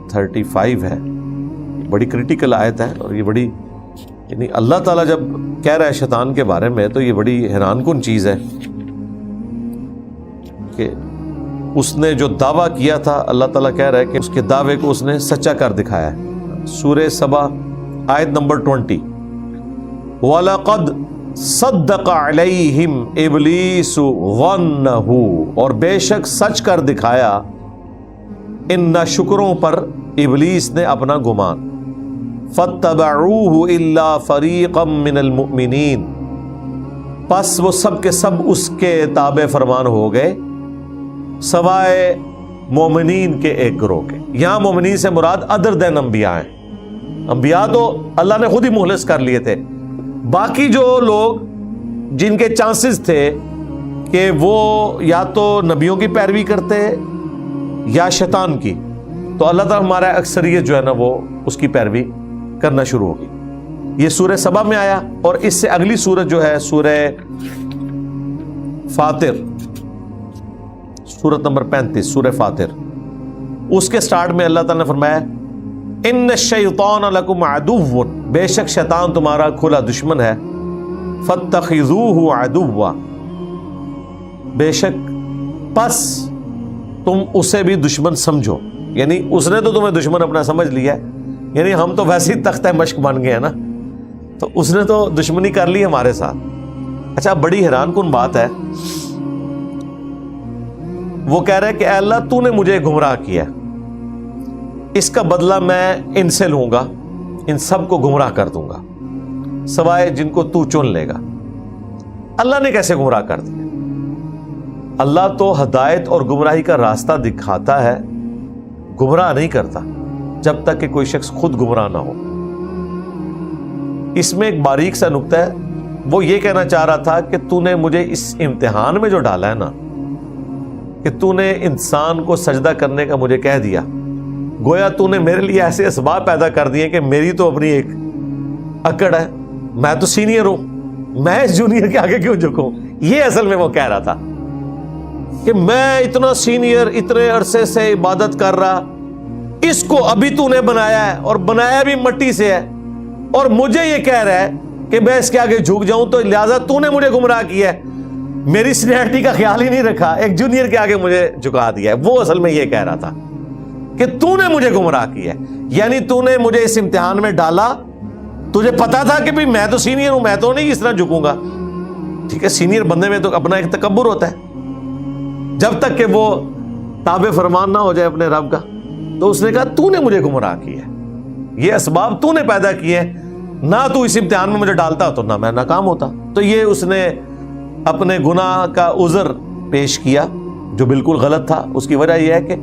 [SPEAKER 1] 35 ہے، بڑی کریٹیکل آیت ہے، اور یہ بڑی یعنی اللہ تعالیٰ جب کہہ رہا ہے شیطان کے بارے میں تو یہ بڑی حیران کن چیز ہے کہ اس نے جو دعویٰ کیا تھا اللہ تعالیٰ کہہ رہا ہے کہ اس کے دعوے کو اس نے سچا کر دکھایا ہے۔ سورہ سبا آیت نمبر 20، وَلَقَدْ صَدَّقَ عَلَيْهِمْ إِبْلِيسُ ظَنَّهُ، اور بے شک سچ کر دکھایا ان ناشکروں پر ابلیس نے اپنا گمان۔ فَاتَّبَعُوهُ إِلَّا فَرِيقًا مِّنَ الْمُؤْمِنِينَ، پس وہ سب کے سب اس کے تابع فرمان ہو گئے سوائے مومنین کے ایک گروہ کے۔ یہاں مومنین سے مراد ادر دین انبیاء ہیں، انبیاء تو اللہ نے خود ہی مخلص کر لیے تھے، باقی جو لوگ جن کے چانسز تھے کہ وہ یا تو نبیوں کی پیروی کرتے یا شیطان کی، تو اللہ تعالیٰ ہمارا اکثریت جو ہے نا وہ اس کی پیروی کرنا شروع ہوگی۔ یہ سورہ سبا میں آیا، اور اس سے اگلی سورت جو ہے سورہ فاطر سورت نمبر 35 سورہ فاطر، اس کے سٹارٹ میں اللہ تعالیٰ نے فرمایا ان الشیطان لکم عدو، بے شک شیطان تمہارا کھلا دشمن ہے، فاتخذوہ عدوا، بے شک پس تم اسے بھی دشمن سمجھو، یعنی اس نے تو تمہیں دشمن اپنا سمجھ لیا ہے، یعنی ہم تو ویسے ہی تختہ مشق بن گئے ہیں نا، تو اس نے تو دشمنی کر لی ہمارے ساتھ۔ اچھا بڑی حیران کن بات ہے، وہ کہہ رہے کہ اے اللہ تو نے مجھے گمراہ کیا، اس کا بدلہ میں ان سے لوں گا، ان سب کو گمراہ کر دوں گا سوائے جن کو تو چن لے گا۔ اللہ نے کیسے گمراہ کر دیا؟ اللہ تو ہدایت اور گمراہی کا راستہ دکھاتا ہے، گمراہ نہیں کرتا جب تک کہ کوئی شخص خود گمراہ نہ ہو۔ اس میں ایک باریک سا نکتہ ہے، وہ یہ کہنا چاہ رہا تھا کہ تو نے مجھے اس امتحان میں جو ڈالا ہے نا، کہ تو نے انسان کو سجدہ کرنے کا مجھے کہہ دیا، گویا تو نے میرے لیے ایسے اسباب پیدا کر دیے کہ میری تو اپنی ایک اکڑ ہے، میں تو سینئر ہوں، میں جونیئر کے آگے کیوں جھکوں؟ یہ اصل میں وہ کہہ رہا تھا کہ میں اتنا سینئر، اتنے عرصے سے عبادت کر رہا، اس کو ابھی تو نے بنایا ہے اور بنایا بھی مٹی سے ہے، اور مجھے یہ کہہ رہا ہے کہ میں اس کے آگے جھک جاؤں، تو لہٰذا تو نے مجھے گمراہ کیا ہے، میری سینئرٹی کا خیال ہی نہیں رکھا، ایک جونیئر کے آگے مجھے جھکا دیا ہے۔ وہ اصل میں یہ کہہ رہا تھا کہ تو نے مجھے گمراہ کیا ہے، یعنی تو نے مجھے اس امتحان میں ڈالا، تجھے پتا تھا کہ میں تو سینئر ہوں، میں تو نہیں اس طرح جھکوں گا، ٹھیک ہے، سینئر بندے میں تو اپنا ایک تکبر ہوتا ہے، جب تک کہ وہ تابع فرمان نہ ہو جائے اپنے رب کا۔ تو اس نے کہا تو نے مجھے گمراہ کیا ہے، یہ اسباب تو نے پیدا کیے، نہ تو اس امتحان میں مجھے ڈالتا تو نہ میں ناکام ہوتا۔ تو یہ اس نے اپنے گناہ کا عذر پیش کیا جو بالکل غلط تھا۔ اس کی وجہ یہ ہے کہ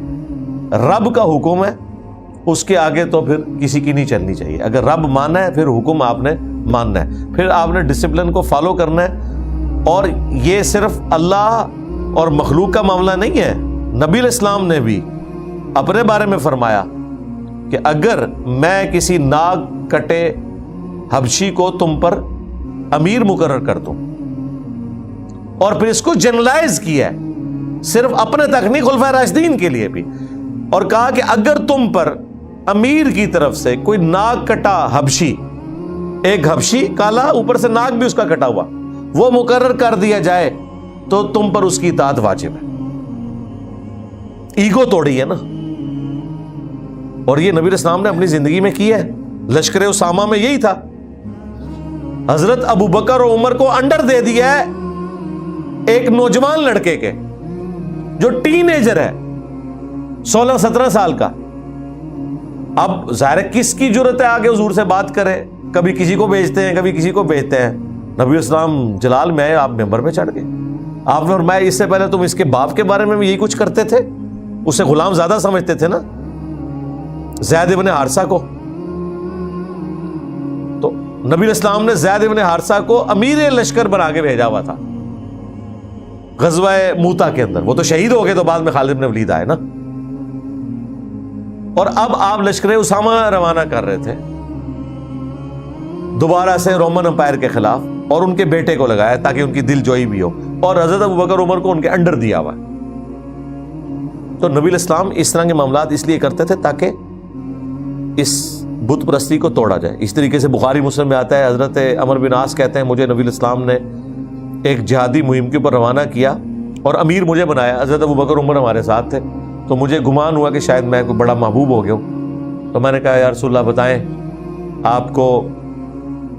[SPEAKER 1] رب کا حکم ہے، اس کے آگے تو پھر کسی کی نہیں چلنی چاہیے۔ اگر رب مانا ہے پھر حکم آپ نے ماننا ہے، پھر آپ نے ڈسپلن کو فالو کرنا ہے۔ اور یہ صرف اللہ اور مخلوق کا معاملہ نہیں ہے، نبی علیہ السلام نے بھی اپنے بارے میں فرمایا کہ اگر میں کسی ناک کٹے حبشی کو تم پر امیر مقرر کر دوں، اور پھر اس کو جنرلائز کیا ہے، صرف اپنے تک نہیں، خلفائے راشدین کے لیے بھی، اور کہا کہ اگر تم پر امیر کی طرف سے کوئی ناک کٹا حبشی، ایک حبشی کالا اوپر سے ناک بھی اس کا کٹا ہوا، وہ مقرر کر دیا جائے تو تم پر اس کی اطاعت واجب ہے۔ ایگو توڑی ہے نا، اور یہ نبی علیہ السلام نے اپنی زندگی میں کی ہے۔ لشکر اسامہ میں یہی تھا، حضرت ابو بکر اور عمر کو انڈر دے دیا ہے ایک نوجوان لڑکے کے جو ٹین ایجر ہے، 16-17 سال کا۔ اب ظاہر کس کی جرت ہے آگے حضور سے بات کرے؟ کبھی کسی کو بھیجتے ہیں، کبھی کسی کو بھیجتے ہیں۔ نبی اسلام جلال میں آئے، آپ ممبر پہ چڑھ گئے، آپ نے فرمایا اس سے پہلے تم اس کے باپ کے بارے میں بھی یہی کچھ کرتے تھے، اسے غلام زیادہ سمجھتے تھے نا، زید ابن حارثہ کو۔ تو نبی علیہ السلام نے زید ابن حارثہ کو امیر لشکر بنا کے بھیجا ہوا تھا غزوہ موتا کے اندر، وہ تو شہید ہو گئے تو بعد میں خالد بن ولید آئے نا۔ اور اب آپ لشکر اسامہ روانہ کر رہے تھے دوبارہ سے رومن امپائر کے خلاف، اور ان کے بیٹے کو لگایا تاکہ ان کی دل جوئی بھی ہو، اور حضرت ابوبکر عمر کو ان کے انڈر دیا ہوا۔ تو نبی علیہ السلام اس طرح کے معاملات اس لیے کرتے تھے تاکہ اس بت پرستی کو توڑا جائے۔ اس طریقے سے بخاری مسلم میں آتا ہے، حضرت عمر بن عاص کہتے ہیں مجھے نبی علیہ السلام نے ایک جہادی مہم کے اوپر روانہ کیا اور امیر مجھے بنایا، حضرت ابوبکر عمر ہمارے ساتھ تھے، تو مجھے گمان ہوا کہ شاید میں کوئی بڑا محبوب ہو گیا ہوں۔ تو میں نے کہا یا رسول اللہ بتائیں آپ کو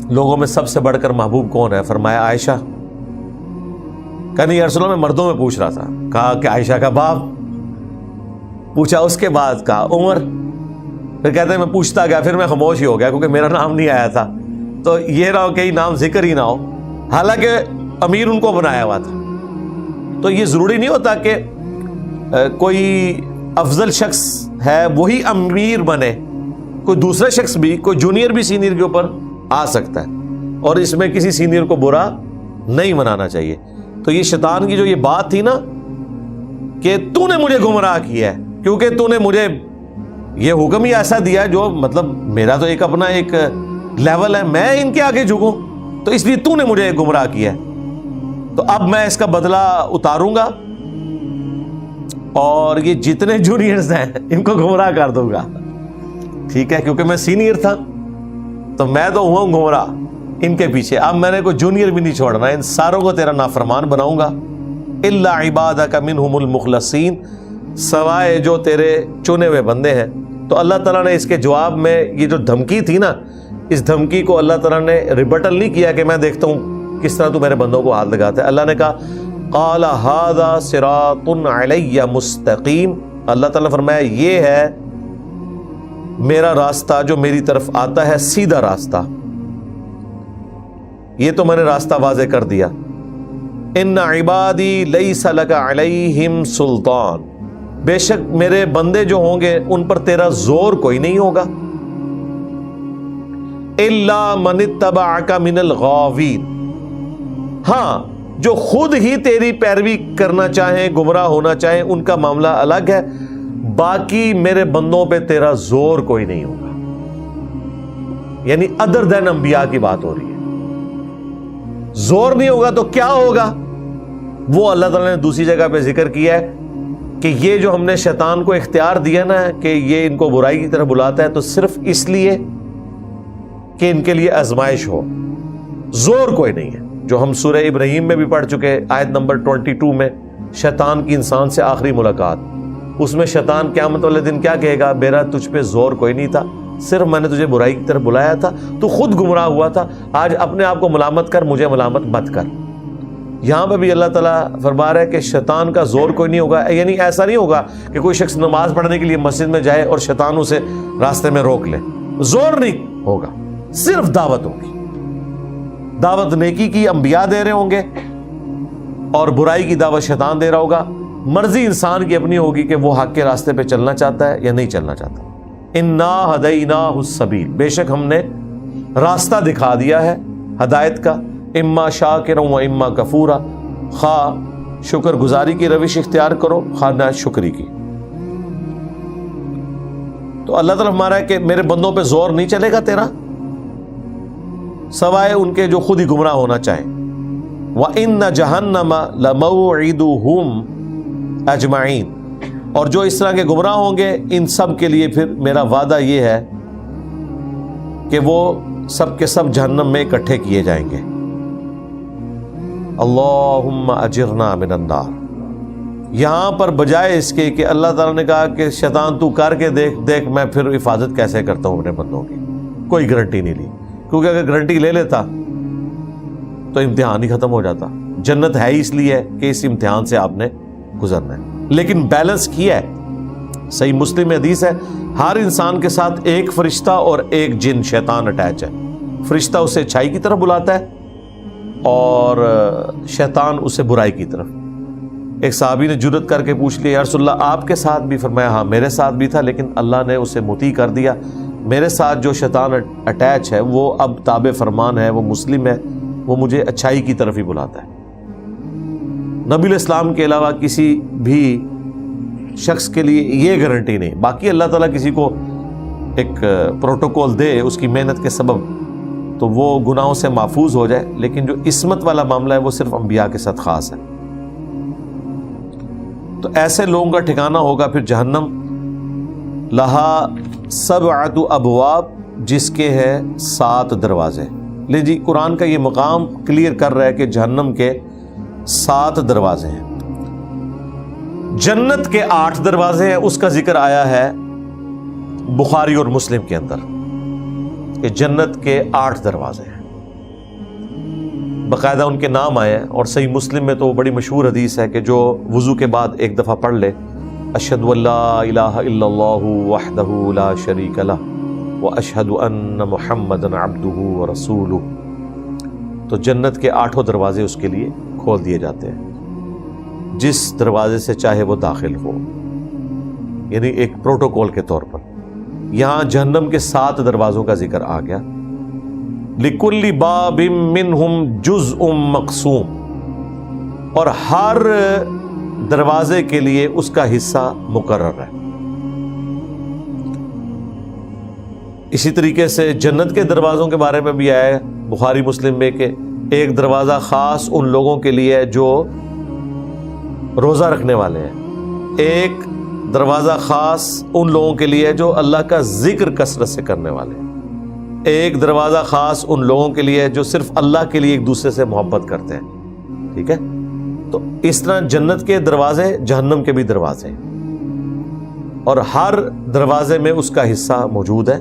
[SPEAKER 1] لوگوں میں سب سے بڑھ کر محبوب کون ہے؟ فرمایا عائشہ۔ کہا نہیں یا رسول اللہ میں مردوں میں پوچھ رہا تھا۔ کہا کہ عائشہ کا باپ پوچھا، اس کے بعد کہا عمر، پھر کہتے ہیں میں پوچھتا گیا، پھر میں خاموش ہی ہو گیا کیونکہ میرا نام نہیں آیا تھا، تو یہ نہ ہو کہ نام ذکر ہی نہ ہو، حالانکہ امیر ان کو بنایا ہوا تھا۔ تو یہ ضروری نہیں ہوتا کہ کوئی افضل شخص ہے وہی امیر بنے، کوئی دوسرا شخص بھی، کوئی جونیئر بھی سینئر کے اوپر آ سکتا ہے، اور اس میں کسی سینئر کو برا نہیں منانا چاہیے۔ تو یہ شیطان کی جو یہ بات تھی نا کہ تو نے مجھے گمراہ کیا ہے کیونکہ تو نے مجھے یہ حکم ہی ایسا دیا جو مطلب میرا تو ایک اپنا ایک لیول ہے، میں ان کے آگے جھکوں، تو اس لیے تو نے مجھے گمراہ کیا ہے۔ تو اب میں اس کا بدلہ اتاروں گا اور یہ جتنے جونیئرز ہیں ان کو گمراہ کر دوں گا. ٹھیک ہے, کیونکہ میں سینئر تھا تو میں تو ہوا گمراہ ان کے پیچھے. اب میں نے کوئی جونیئر بھی نہیں چھوڑنا, ان ساروں کو تیرا نافرمان بناؤں گا. الا عبادک منہم المخلصین, سوائے جو تیرے چنے ہوئے بندے ہیں. تو اللہ تعالیٰ نے اس کے جواب میں یہ جو دھمکی تھی نا, اس دھمکی کو اللہ تعالیٰ نے ریبٹل نہیں کیا کہ میں دیکھتا ہوں کس طرح تو میرے بندوں کو ہاتھ لگاتا ہے. اللہ نے کہا قال ھذا صراط علی مستقیم, اللہ تعالیٰ نے فرمایا یہ ہے میرا راستہ جو میری طرف آتا ہے, سیدھا راستہ. یہ تو میں نے راستہ واضح کر دیا. ان عبادی لیس لک علیہم سلطان, بے شک میرے بندے جو ہوں گے ان پر تیرا زور کوئی نہیں ہوگا. الا من اتبعک من الغاوین, ہاں جو خود ہی تیری پیروی کرنا چاہیں, گمراہ ہونا چاہیں, ان کا معاملہ الگ ہے. باقی میرے بندوں پہ تیرا زور کوئی نہیں ہوگا. یعنی ادر دین انبیاء کی بات ہو رہی ہے. زور نہیں ہوگا تو کیا ہوگا, وہ اللہ تعالیٰ نے دوسری جگہ پہ ذکر کیا ہے کہ یہ جو ہم نے شیطان کو اختیار دیا نا کہ یہ ان کو برائی کی طرف بلاتا ہے, تو صرف اس لیے کہ ان کے لیے آزمائش ہو, زور کوئی نہیں ہے. جو ہم سورہ ابراہیم میں بھی پڑھ چکے, آیت نمبر 22 میں, شیطان کی انسان سے آخری ملاقات. اس میں شیطان قیامت والے دن کیا کہے گا, میرا تجھ پہ زور کوئی نہیں تھا, صرف میں نے تجھے برائی کی طرف بلایا تھا, تو خود گمراہ ہوا تھا, آج اپنے آپ کو ملامت کر, مجھے ملامت مت کر. یہاں پہ بھی اللہ تعالیٰ فرما رہا ہے کہ شیطان کا زور کوئی نہیں ہوگا. یعنی ایسا نہیں ہوگا کہ کوئی شخص نماز پڑھنے کے لیے مسجد میں جائے اور شیطان اسے راستے میں روک لے. زور نہیں ہوگا, صرف دعوت ہوگی. دعوت نیکی کی انبیاء دے رہے ہوں گے اور برائی کی دعوت شیطان دے رہا ہوگا. مرضی انسان کی اپنی ہوگی کہ وہ حق کے راستے پہ چلنا چاہتا ہے یا نہیں چلنا چاہتا. انا ہدیناہ السبیل, بے شک ہم نے راستہ دکھا دیا ہے ہدایت کا. اما شاکرا و اما کفورا, خواہ شکر گزاری کی روش اختیار کرو, خواہ نہ شکری کی. تو اللہ تعالیٰ ہمارا ہے کہ میرے بندوں پہ زور نہیں چلے گا تیرا, سوائے ان کے جو خود ہی گمراہ ہونا چاہیں. وَإِنَّ جَهَنَّمَ لَمَوْعِدُهُمْ أَجْمَعِينَ, اور جو اس طرح کے گمراہ ہوں گے ان سب کے لیے پھر میرا وعدہ یہ ہے کہ وہ سب کے سب جہنم میں اکٹھے کیے جائیں گے. اللہم اجرنا من النار, یہاں پر بجائے اس کے کہ اللہ تعالیٰ نے کہا کہ شیطان تو کر کے دیکھ میں پھر حفاظت کیسے کرتا ہوں اپنے بندوں کی, کوئی گارنٹی نہیں لی. کیونکہ اگر گارنٹی لے لیتا تو امتحان ہی ختم ہو جاتا. جنت ہے اس لیے کہ اس امتحان سے آپ نے گزرنا ہے. لیکن بیلنس کیا ہے. صحیح مسلم میں حدیث ہے, ہر انسان کے ساتھ ایک فرشتہ اور ایک جن شیطان اٹیچ ہے. فرشتہ اسے اچھائی کی طرف بلاتا ہے اور شیطان اسے برائی کی طرف. ایک صحابی نے جرت کر کے پوچھ لیا, یا رسول اللہ آپ کے ساتھ بھی؟ فرمایا ہاں میرے ساتھ بھی تھا, لیکن اللہ نے اسے مطیع کر دیا. میرے ساتھ جو شیطان اٹیچ ہے وہ اب تابع فرمان ہے, وہ مسلم ہے, وہ مجھے اچھائی کی طرف ہی بلاتا ہے. نبی الاسلام کے علاوہ کسی بھی شخص کے لیے یہ گارنٹی نہیں. باقی اللہ تعالیٰ کسی کو ایک پروٹوکول دے اس کی محنت کے سبب تو وہ گناہوں سے محفوظ ہو جائے, لیکن جو عصمت والا معاملہ ہے وہ صرف انبیاء کے ساتھ خاص ہے. تو ایسے لوگوں کا ٹھکانہ ہوگا پھر جہنم. لہا سبعۃ ابواب, جس کے ہے 7 دروازے. لے جی, قرآن کا یہ مقام کلیئر کر رہا ہے کہ جہنم کے 7 دروازے ہیں. جنت کے 8 دروازے ہیں, اس کا ذکر آیا ہے بخاری اور مسلم کے اندر کہ جنت کے 8 دروازے ہیں, باقاعدہ ان کے نام آئے ہیں. اور صحیح مسلم میں تو بڑی مشہور حدیث ہے کہ جو وضو کے بعد ایک دفعہ پڑھ لے, اشہد ان لا الہ الا اللہ وحدہ لا شریک لہ واشہد ان محمدا عبدہ ورسولہ, تو جنت کے 8 دروازے اس کے لیے کھول دیے جاتے ہیں. جس دروازے سے چاہے وہ داخل ہو, یعنی ایک پروٹوکول کے طور پر. یہاں جہنم کے 7 دروازوں کا ذکر آ گیا. لِكُلِّ بَابٍ مِّنْهُمْ جُزْءٌ مَقْسُومٌ, اور ہر دروازے کے لیے اس کا حصہ مقرر ہے. اسی طریقے سے جنت کے دروازوں کے بارے میں بھی آیا ہے بخاری مسلم میں کہ ایک دروازہ خاص ان لوگوں کے لیے جو روزہ رکھنے والے ہیں، ایک دروازہ خاص ان لوگوں کے لیے جو اللہ کا ذکر کثرت سے کرنے والے ہیں، ایک دروازہ خاص ان لوگوں کے لیے جو صرف اللہ کے لیے ایک دوسرے سے محبت کرتے ہیں. ٹھیک ہے، تو اس طرح جنت کے دروازے، جہنم کے بھی دروازے، اور ہر دروازے میں اس کا حصہ موجود ہے.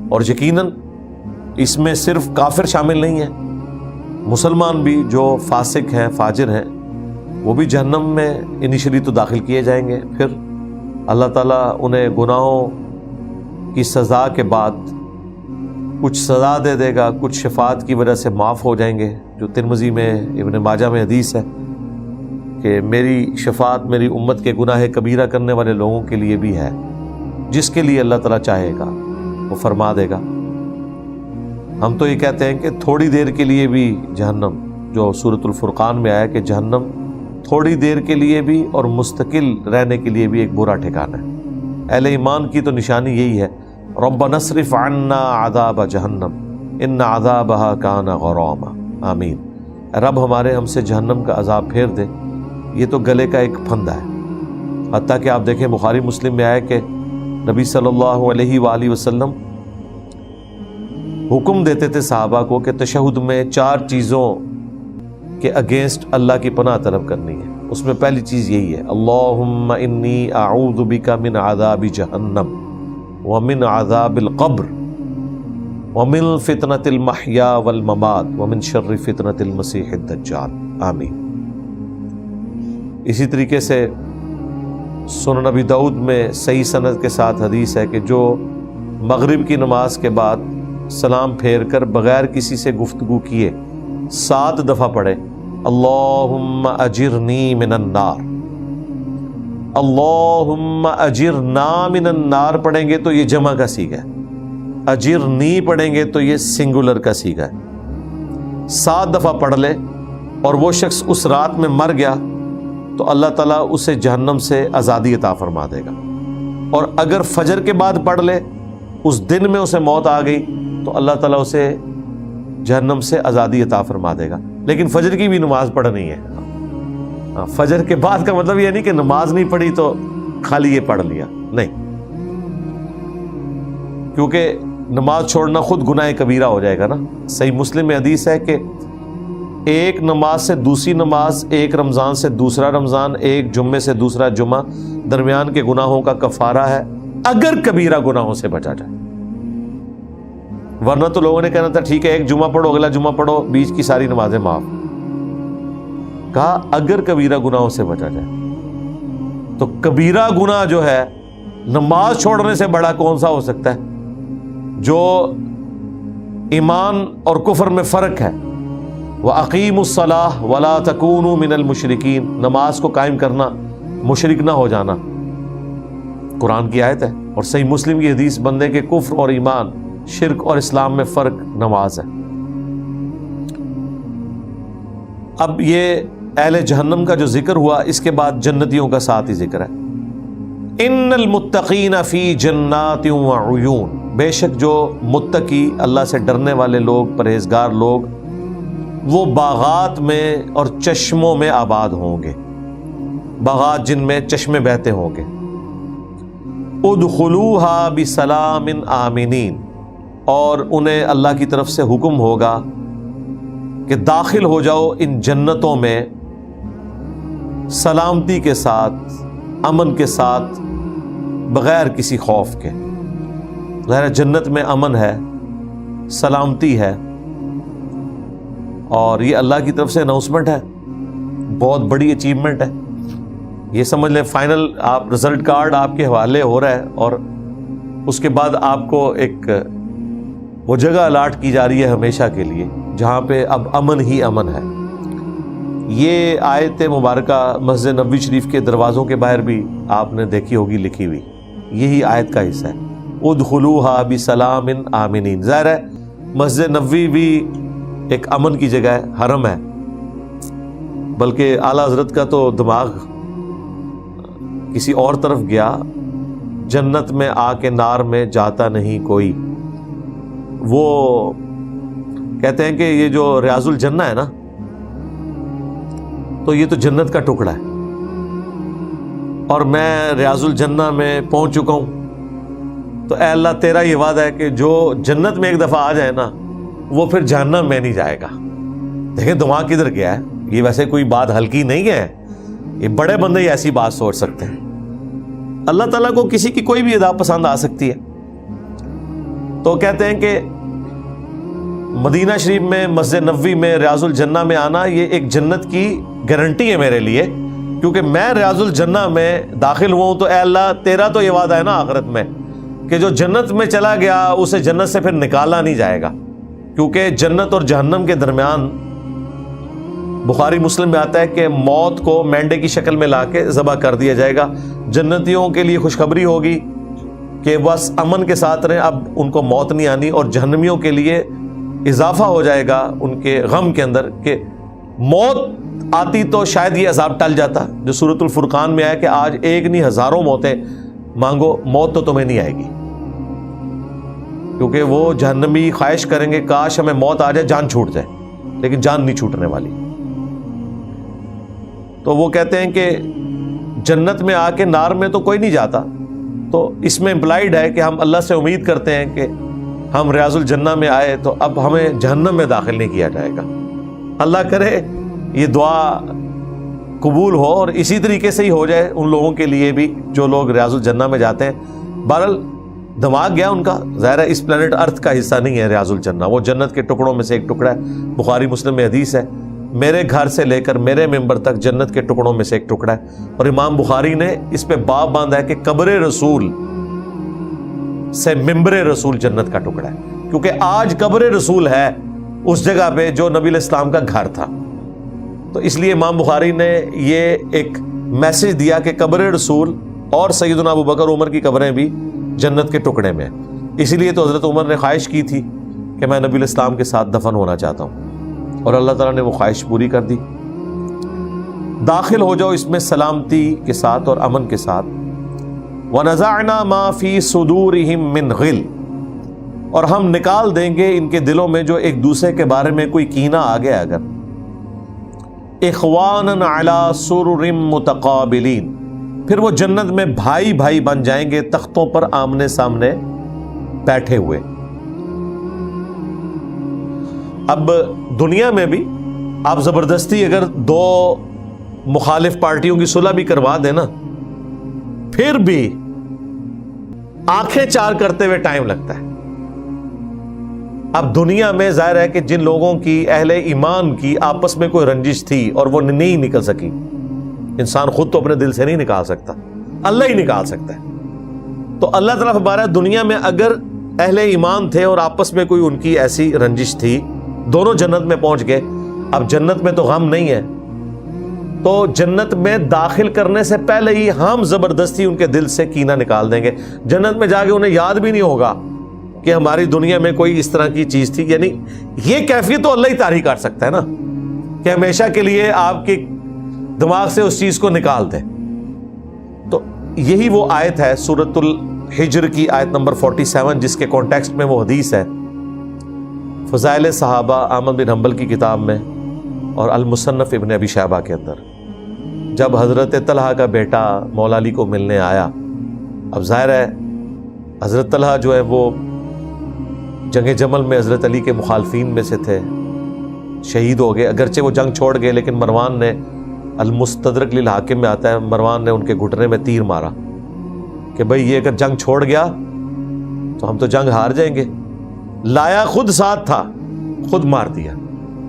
[SPEAKER 1] اور یقیناً اس میں صرف کافر شامل نہیں ہے، مسلمان بھی جو فاسق ہیں، فاجر ہیں، وہ بھی جہنم میں انیشلی تو داخل کیے جائیں گے، پھر اللہ تعالیٰ انہیں گناہوں کی سزا کے بعد کچھ سزا دے دے گا، کچھ شفاعت کی وجہ سے معاف ہو جائیں گے، جو ترمذی میں، ابن ماجہ میں حدیث ہے کہ میری شفاعت میری امت کے گناہ کبیرہ کرنے والے لوگوں کے لیے بھی ہے، جس کے لیے اللہ تعالیٰ چاہے گا وہ فرما دے گا. ہم تو یہ کہتے ہیں کہ تھوڑی دیر کے لیے بھی جہنم، جو سورۃ الفرقان میں آیا کہ جہنم تھوڑی دیر کے لیے بھی اور مستقل رہنے کے لیے بھی ایک برا ٹھکانہ ہے. اہل ایمان کی تو نشانی یہی ہے، ربنا اصرف عنا عذاب جہنم ان عذابها کان غراما. آمین. رب ہمارے ہم سے جہنم کا عذاب پھیر دے. یہ تو گلے کا ایک پھندا ہے. حتیٰ کہ آپ دیکھیں بخاری مسلم میں آیا کہ نبی صلی اللہ علیہ وآلہ وسلم حکم دیتے تھے صحابہ کو کہ تشہد میں 4 چیزوں کے اگینسٹ اللہ کی پناہ طلب کرنی ہے. اس میں پہلی چیز یہی ہے، اللہم انی اعوذ بک من عذاب جہنم ومن عذاب القبر ومن فتنة المحیا والممات ومن شر فتنة المسیح الدجال. آمین. اسی طریقے سے سنن نبی داؤد میں صحیح سند کے ساتھ حدیث ہے کہ جو مغرب کی نماز کے بعد سلام پھیر کر بغیر کسی سے گفتگو کیے 7 دفعہ پڑھے اللہم اجرنی من النار، اللہم اجرنا من النار پڑھیں گے تو یہ جمع کا صیغہ ہے، اجرنی پڑھیں گے تو یہ سنگولر کا صیغہ ہے. 7 دفعہ پڑھ لے اور وہ شخص اس رات میں مر گیا تو اللہ تعالیٰ اسے جہنم سے آزادی عطا فرما دے گا. اور اگر فجر کے بعد پڑھ لے، اس دن میں اسے موت آ گئی تو اللہ تعالیٰ اسے جہنم سے آزادی عطا فرما دے گا. لیکن فجر کی بھی نماز پڑھنی ہے. فجر کے بعد کا مطلب یہ نہیں کہ نماز نہیں پڑھی تو خالی یہ پڑھ لیا، نہیں، کیونکہ نماز چھوڑنا خود گناہ کبیرہ ہو جائے گا نا. صحیح مسلم میں حدیث ہے کہ ایک نماز سے دوسری نماز، ایک رمضان سے دوسرا رمضان، ایک جمعے سے دوسرا جمعہ درمیان کے گناہوں کا کفارہ ہے اگر کبیرہ گناہوں سے بچا جائے. ورنہ تو لوگوں نے کہنا تھا ٹھیک ہے ایک جمعہ پڑھو اگلا جمعہ پڑھو، بیچ کی ساری نمازیں معاف. کہا اگر کبیرہ گناہوں سے بچا جائے. تو کبیرہ گناہ جو ہے نماز چھوڑنے سے بڑا کون سا ہو سکتا ہے؟ جو ایمان اور کفر میں فرق ہے. وَأَقِيمُوا الصَّلَاةَ وَلَا تَكُونُوا مِنَ الْمُشْرِكِينَ، نماز کو قائم کرنا، مشرک نہ ہو جانا، قرآن کی آیت ہے. اور صحیح مسلم کی حدیث بندے کے کفر اور ایمان، شرک اور اسلام میں فرق نماز ہے. اب یہ اہل جہنم کا جو ذکر ہوا، اس کے بعد جنتیوں کا ساتھ ہی ذکر ہے. ان المتقین فی جنات وعیون، بے شک جو متقی اللہ سے ڈرنے والے لوگ، پرہیزگار لوگ، وہ باغات میں اور چشموں میں آباد ہوں گے. باغات جن میں چشمے بہتے ہوں گے. ادخلوها بسلام آمنین، اور انہیں اللہ کی طرف سے حکم ہوگا کہ داخل ہو جاؤ ان جنتوں میں سلامتی کے ساتھ، امن کے ساتھ، بغیر کسی خوف کے. ظاہر جنت میں امن ہے، سلامتی ہے، اور یہ اللہ کی طرف سے اناؤنسمنٹ ہے، بہت بڑی اچیومنٹ ہے. یہ سمجھ لیں فائنل آپ رزلٹ کارڈ آپ کے حوالے ہو رہا ہے، اور اس کے بعد آپ کو ایک وہ جگہ الاٹ کی جا رہی ہے ہمیشہ کے لیے جہاں پہ اب امن ہی امن ہے. یہ آیت مبارکہ مسجد نبوی شریف کے دروازوں کے باہر بھی آپ نے دیکھی ہوگی لکھی ہوئی، یہی آیت کا حصہ ہے. ادخلوها بسلام آمنین. ظاہر ہے مسجد نبوی بھی ایک امن کی جگہ ہے، حرم ہے، بلکہ اعلیٰ حضرت کا تو دماغ کسی اور طرف گیا. جنت میں آ کے نار میں جاتا نہیں کوئی. وہ کہتے ہیں کہ یہ جو ریاض الجنہ ہے نا، تو یہ تو جنت کا ٹکڑا ہے، اور میں ریاض الجنہ میں پہنچ چکا ہوں، تو اے اللہ تیرا یہ وعدہ ہے کہ جو جنت میں ایک دفعہ آ جائے نا وہ پھر جہنم میں نہیں جائے گا۔ دیکھیں دماغ کدھر گیا ہے، یہ ویسے کوئی بات ہلکی نہیں ہے، یہ بڑے بندے ہی ایسی بات سوچ سکتے ہیں۔ اللہ تعالیٰ کو کسی کی کوئی بھی ادا پسند آ سکتی ہے۔ تو کہتے ہیں کہ مدینہ شریف میں، مسجد نبوی میں، ریاض الجنہ میں آنا یہ ایک جنت کی گارنٹی ہے میرے لیے، کیونکہ میں ریاض الجنہ میں داخل ہوا ہوں تو اے اللہ تیرا تو یہ وعدہ ہے نا آخرت میں کہ جو جنت میں چلا گیا اسے جنت سے پھر نکالا نہیں جائے گا، کیونکہ جنت اور جہنم کے درمیان بخاری مسلم میں آتا ہے کہ موت کو مینڈے کی شکل میں لا کے ذبح کر دیا جائے گا۔ جنتیوں کے لیے خوشخبری ہوگی کہ بس امن کے ساتھ رہیں، اب ان کو موت نہیں آنی، اور جہنمیوں کے لیے اضافہ ہو جائے گا ان کے غم کے اندر کہ موت آتی تو شاید یہ عذاب ٹل جاتا، جو سورۃ الفرقان میں آیا کہ آج ایک نہیں ہزاروں موتیں مانگو، موت تو تمہیں نہیں آئے گی، کیونکہ وہ جہنمی خواہش کریں گے کاش ہمیں موت آ جائے، جان چھوٹ جائے، لیکن جان نہیں چھوٹنے والی۔ تو وہ کہتے ہیں کہ جنت میں آ کے نار میں تو کوئی نہیں جاتا، تو اس میں امپلائیڈ ہے کہ ہم اللہ سے امید کرتے ہیں کہ ہم ریاض الجنہ میں آئے تو اب ہمیں جہنم میں داخل نہیں کیا جائے گا۔ اللہ کرے یہ دعا قبول ہو اور اسی طریقے سے ہی ہو جائے ان لوگوں کے لیے بھی جو لوگ ریاض الجنہ میں جاتے ہیں۔ بہرحال دماغ گیا ان کا، ظاہر ہے اس پلانٹ ارتھ کا حصہ نہیں ہے ریاض الجنہ، وہ جنت کے ٹکڑوں میں سے ایک ٹکڑا ہے۔ بخاری مسلم میں حدیث ہے، میرے گھر سے لے کر میرے ممبر تک جنت کے ٹکڑوں میں سے ایک ٹکڑا ہے، اور امام بخاری نے اس پہ باب باندھا ہے کہ قبر رسول سے ممبر رسول جنت کا ٹکڑا ہے، کیونکہ آج قبر رسول ہے اس جگہ پہ جو نبی علیہ السلام کا گھر تھا، تو اس لیے امام بخاری نے یہ ایک میسج دیا کہ قبر رسول اور سیدنا ابو بکر عمر کی قبریں بھی جنت کے ٹکڑے میں ہیں۔ اسی لیے تو حضرت عمر نے خواہش کی تھی کہ میں نبی علیہ السلام کے ساتھ دفن ہونا چاہتا ہوں، اور اللہ تعالیٰ نے وہ خواہش پوری کر دی۔ داخل ہو جاؤ اس میں سلامتی کے ساتھ اور امن کے ساتھ۔ وَنَزَعْنَا مَا فِي صُدُورِهِم مِّنْ غِلٍّ، اور ہم نکال دیں گے ان کے دلوں میں جو ایک دوسرے کے بارے میں کوئی کینہ آ گیا اگر۔ اخواناً علی سرر متقابلین، پھر وہ جنت میں بھائی بھائی بن جائیں گے تختوں پر آمنے سامنے بیٹھے ہوئے۔ اب دنیا میں بھی آپ زبردستی اگر دو مخالف پارٹیوں کی صلح بھی کروا دیں نا، پھر بھی آنکھیں چار کرتے ہوئے ٹائم لگتا ہے۔ اب دنیا میں ظاہر ہے کہ جن لوگوں کی اہل ایمان کی آپس میں کوئی رنجش تھی اور وہ نہیں نکل سکی، انسان خود تو اپنے دل سے نہیں نکال سکتا، اللہ ہی نکال سکتا ہے، تو اللہ تعالیٰ فرمایا دنیا میں اگر اہل ایمان تھے اور آپس میں کوئی ان کی ایسی رنجش تھی، دونوں جنت میں پہنچ گئے۔ اب جنت میں تو غم نہیں ہے، تو جنت میں داخل کرنے سے پہلے ہی ہم زبردستی ان کے دل سے کینہ نکال دیں گے۔ جنت میں جا کے انہیں یاد بھی نہیں ہوگا کہ ہماری دنیا میں کوئی اس طرح کی چیز تھی، یعنی یہ کیفیت تو اللہ ہی طاری کر سکتا ہے نا، کہ ہمیشہ کے لیے آپ کے دماغ سے اس چیز کو نکال دیں۔ تو یہی وہ آیت ہے سورۃ الحجر کی آیت نمبر 47، جس کے کانٹیکسٹ میں وہ حدیث ہے فضائل صحابہ احمد بن حنبل کی کتاب میں اور المصنف ابن ابی شیبہ کے اندر، جب حضرت طلحہ کا بیٹا مولا علی کو ملنے آیا۔ اب ظاہر ہے حضرت طلحہ جو ہے وہ جنگ جمل میں حضرت علی کے مخالفین میں سے تھے، شہید ہو گئے، اگرچہ وہ جنگ چھوڑ گئے، لیکن مروان نے، المستدرک للحاکم میں آتا ہے، مروان نے ان کے گھٹنے میں تیر مارا کہ بھئی یہ اگر جنگ چھوڑ گیا تو ہم تو جنگ ہار جائیں گے۔ لایا خود ساتھ تھا، خود مار دیا،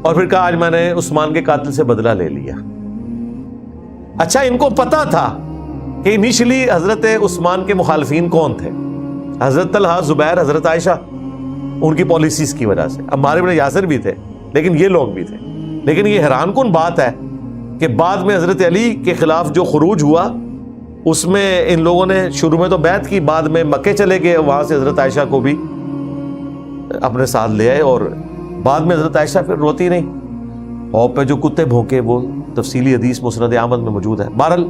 [SPEAKER 1] اور پھر کہا آج میں نے عثمان کے قاتل سے بدلہ لے لیا۔ اچھا ان کو پتا تھا کہ انیشلی حضرت عثمان کے مخالفین کون تھے، حضرت طلحہ، زبیر، حضرت عائشہ، ان کی پالیسیز کی وجہ سے۔ عمار بن یاسر بھی تھے، لیکن یہ لوگ بھی تھے۔ لیکن یہ حیران کن بات ہے کہ بعد میں حضرت علی کے خلاف جو خروج ہوا اس میں ان لوگوں نے شروع میں تو بیعت کی، بعد میں مکے چلے گئے، وہاں سے حضرت عائشہ کو بھی اپنے ساتھ لے آئے، اور بعد میں حضرت عائشہ پھر روتی نہیں، اور پہ جو کتے بھونکے، وہ تفصیلی حدیث مسند احمد میں موجود ہے۔ بہرحال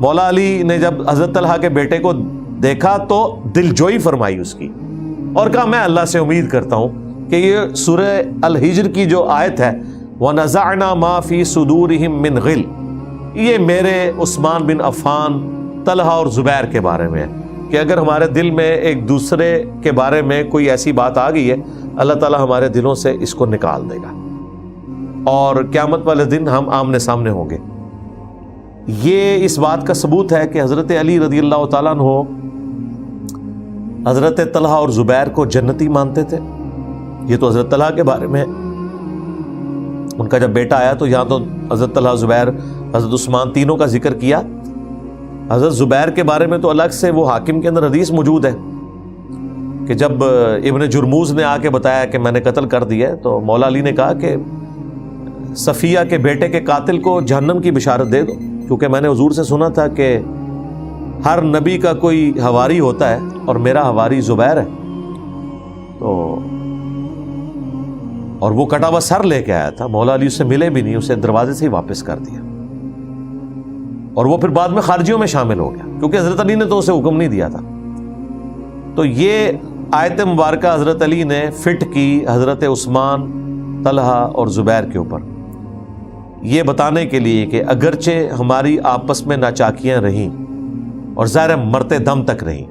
[SPEAKER 1] مولا علی نے جب حضرت طلحہ کے بیٹے کو دیکھا تو دل جوئی فرمائی اس کی، اور کہا میں اللہ سے امید کرتا ہوں کہ یہ سورہ الحجر کی جو آیت ہے وَنَزَعْنَا مَا فِي صُدُورِهِم مِّن غِلٍّ، یہ میرے عثمان بن عفان، طلحہ اور زبیر کے بارے میں ہے کہ اگر ہمارے دل میں ایک دوسرے کے بارے میں کوئی ایسی بات آ گئی ہے، اللہ تعالیٰ ہمارے دلوں سے اس کو نکال دے گا اور قیامت والے دن ہم آمنے سامنے ہوں گے۔ یہ اس بات کا ثبوت ہے کہ حضرت علی رضی اللہ تعالیٰ عنہ حضرت طلحہ اور زبیر کو جنتی مانتے تھے۔ یہ تو حضرت طلحہ کے بارے میں ہے، ان کا جب بیٹا آیا تو یہاں تو حضرت طلحہ، زبیر، حضرت عثمان تینوں کا ذکر کیا۔ حضرت زبیر کے بارے میں تو الگ سے وہ حاکم کے اندر حدیث موجود ہے کہ جب ابن جرموز نے آ کے بتایا کہ میں نے قتل کر دیا ہے تو مولا علی نے کہا کہ صفیہ کے بیٹے کے قاتل کو جہنم کی بشارت دے دو، کیونکہ میں نے حضور سے سنا تھا کہ ہر نبی کا کوئی حواری ہوتا ہے اور میرا حواری زبیر ہے۔ تو اور وہ کٹا ہوا سر لے کے آیا تھا، مولا علی اسے ملے بھی نہیں، اسے دروازے سے ہی واپس کر دیا اور وہ پھر بعد میں خارجیوں میں شامل ہو گیا کیونکہ حضرت علی نے تو اسے حکم نہیں دیا تھا۔ تو یہ آیت مبارکہ حضرت علی نے فٹ کی حضرت عثمان، طلحہ اور زبیر کے اوپر، یہ بتانے کے لیے کہ اگرچہ ہماری آپس میں ناچاکیاں رہیں اور ظاہر مرتے دم تک رہیں،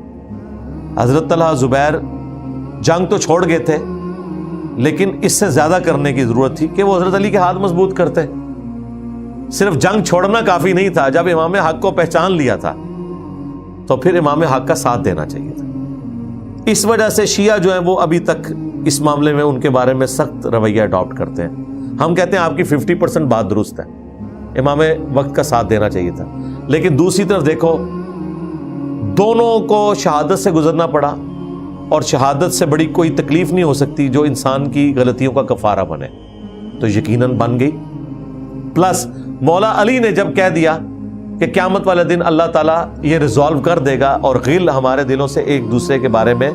[SPEAKER 1] حضرت طلحہ زبیر جنگ تو چھوڑ گئے تھے لیکن اس سے زیادہ کرنے کی ضرورت تھی کہ وہ حضرت علی کے ہاتھ مضبوط کرتے۔ صرف جنگ چھوڑنا کافی نہیں تھا، جب امام حق کو پہچان لیا تھا تو پھر امام حق کا ساتھ دینا چاہیے تھا۔ اس وجہ سے شیعہ جو ہیں وہ ابھی تک اس معاملے میں ان کے بارے میں سخت رویہ اڈاپٹ کرتے ہیں۔ ہم کہتے ہیں آپ کی 50% بات درست ہے، امام وقت کا ساتھ دینا چاہیے تھا، لیکن دوسری طرف دیکھو دونوں کو شہادت سے گزرنا پڑا اور شہادت سے بڑی کوئی تکلیف نہیں ہو سکتی جو انسان کی غلطیوں کا کفارہ بنے، تو یقیناً بن گئی۔ پلس مولا علی نے جب کہہ دیا کہ قیامت والے دن اللہ تعالیٰ یہ ریزالو کر دے گا اور غل ہمارے دلوں سے ایک دوسرے کے بارے میں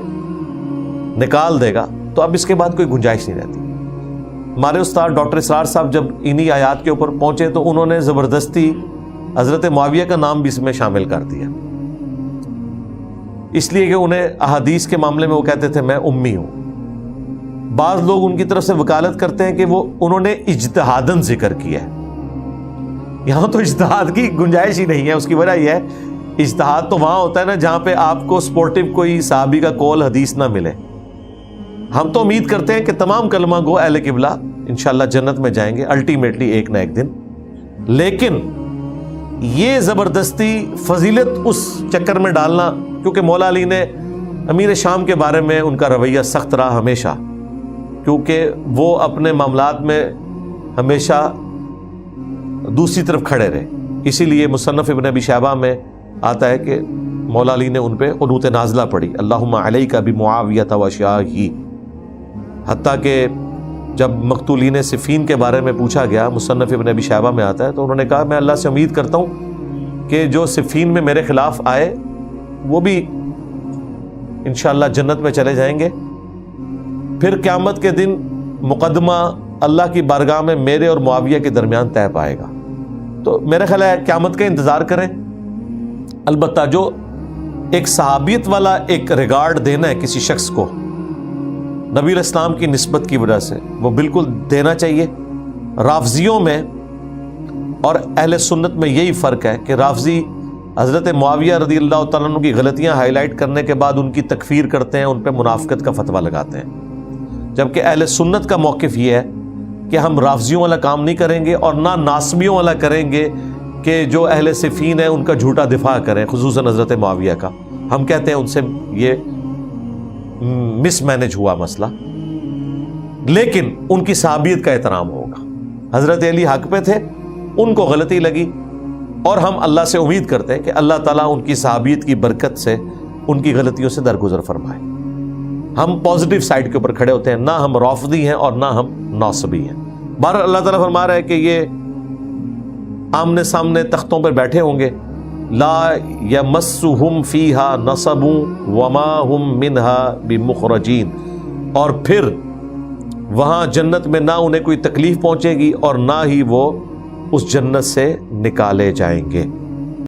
[SPEAKER 1] نکال دے گا، تو اب اس کے بعد کوئی گنجائش نہیں رہتی۔ ہمارے استاد ڈاکٹر اسرار صاحب جب انہی آیات کے اوپر پہنچے تو انہوں نے زبردستی حضرت معاویہ کا نام بھی اس میں شامل کر دیا، اس لیے کہ انہیں احادیث کے معاملے میں وہ کہتے تھے میں امی ہوں۔ بعض لوگ ان کی طرف سے وکالت کرتے ہیں کہ وہ انہوں نے اجتہاداً ذکر کیا ہے، یہاں تو اجتہاد کی گنجائش ہی نہیں ہے۔ اس کی وجہ یہ ہے اجتہاد تو وہاں ہوتا ہے نا جہاں پہ آپ کو سپورٹیو کوئی صحابی کا قول حدیث نہ ملے۔ ہم تو امید کرتے ہیں کہ تمام کلمہ گو اہل قبلہ انشاءاللہ جنت میں جائیں گے الٹیمیٹلی ایک نہ ایک دن، لیکن یہ زبردستی فضیلت اس چکر میں ڈالنا، کیونکہ مولا علی نے امیر شام کے بارے میں ان کا رویہ سخت رہا ہمیشہ، کیونکہ وہ اپنے معاملات میں ہمیشہ دوسری طرف کھڑے رہے۔ اسی لیے مصنف ابن ابی شیبہ میں آتا ہے کہ مولا علی نے ان پہ قنوت نازلہ پڑھی، اللہم علیک بمعاویہ وشاہی، حتیٰ کہ جب مقتولین صفین کے بارے میں پوچھا گیا، مصنف ابن ابی شیبہ میں آتا ہے، تو انہوں نے کہا میں اللہ سے امید کرتا ہوں کہ جو صفین میں میرے خلاف آئے وہ بھی انشاءاللہ جنت میں چلے جائیں گے۔ پھر قیامت کے دن مقدمہ اللہ کی بارگاہ میں میرے اور معاویہ کے درمیان طے پائے گا۔ تو میرا خیال ہے قیامت کا انتظار کریں۔ البتہ جو ایک صحابیت والا ایک ریگارڈ دینا ہے کسی شخص کو نبی علیہ السلام کی نسبت کی وجہ سے، وہ بالکل دینا چاہیے۔ رافضیوں میں اور اہل سنت میں یہی فرق ہے کہ رافضی حضرت معاویہ رضی اللہ تعالیٰ عنہ کی غلطیاں ہائی لائٹ کرنے کے بعد ان کی تکفیر کرتے ہیں، ان پہ منافقت کا فتویٰ لگاتے ہیں، جبکہ اہل سنت کا موقف یہ ہے کہ ہم رافضیوں والا کام نہیں کریں گے اور نہ ناسبیوں والا کریں گے کہ جو اہل صفین ہیں ان کا جھوٹا دفاع کریں، خصوصاً حضرت معاویہ کا۔ ہم کہتے ہیں ان سے یہ مس مینج ہوا مسئلہ، لیکن ان کی صحابیت کا احترام ہوگا۔ حضرت علی حق پہ تھے، ان کو غلطی لگی، اور ہم اللہ سے امید کرتے ہیں کہ اللہ تعالیٰ ان کی صحابیت کی برکت سے ان کی غلطیوں سے درگزر فرمائے۔ ہم پازیٹیو سائڈ کے اوپر کھڑے ہوتے ہیں، نہ ہم رافضی ہیں اور نہ ہم ناصبی ہیں۔ بہرحال اللہ تعالیٰ فرما رہا ہے کہ یہ آمنے سامنے تختوں پر بیٹھے ہوں گے، لا یمسہم فیہا نصب وما ہم منہا بمخرجین، اور پھر وہاں جنت میں نہ انہیں کوئی تکلیف پہنچے گی اور نہ ہی وہ اس جنت سے نکالے جائیں گے۔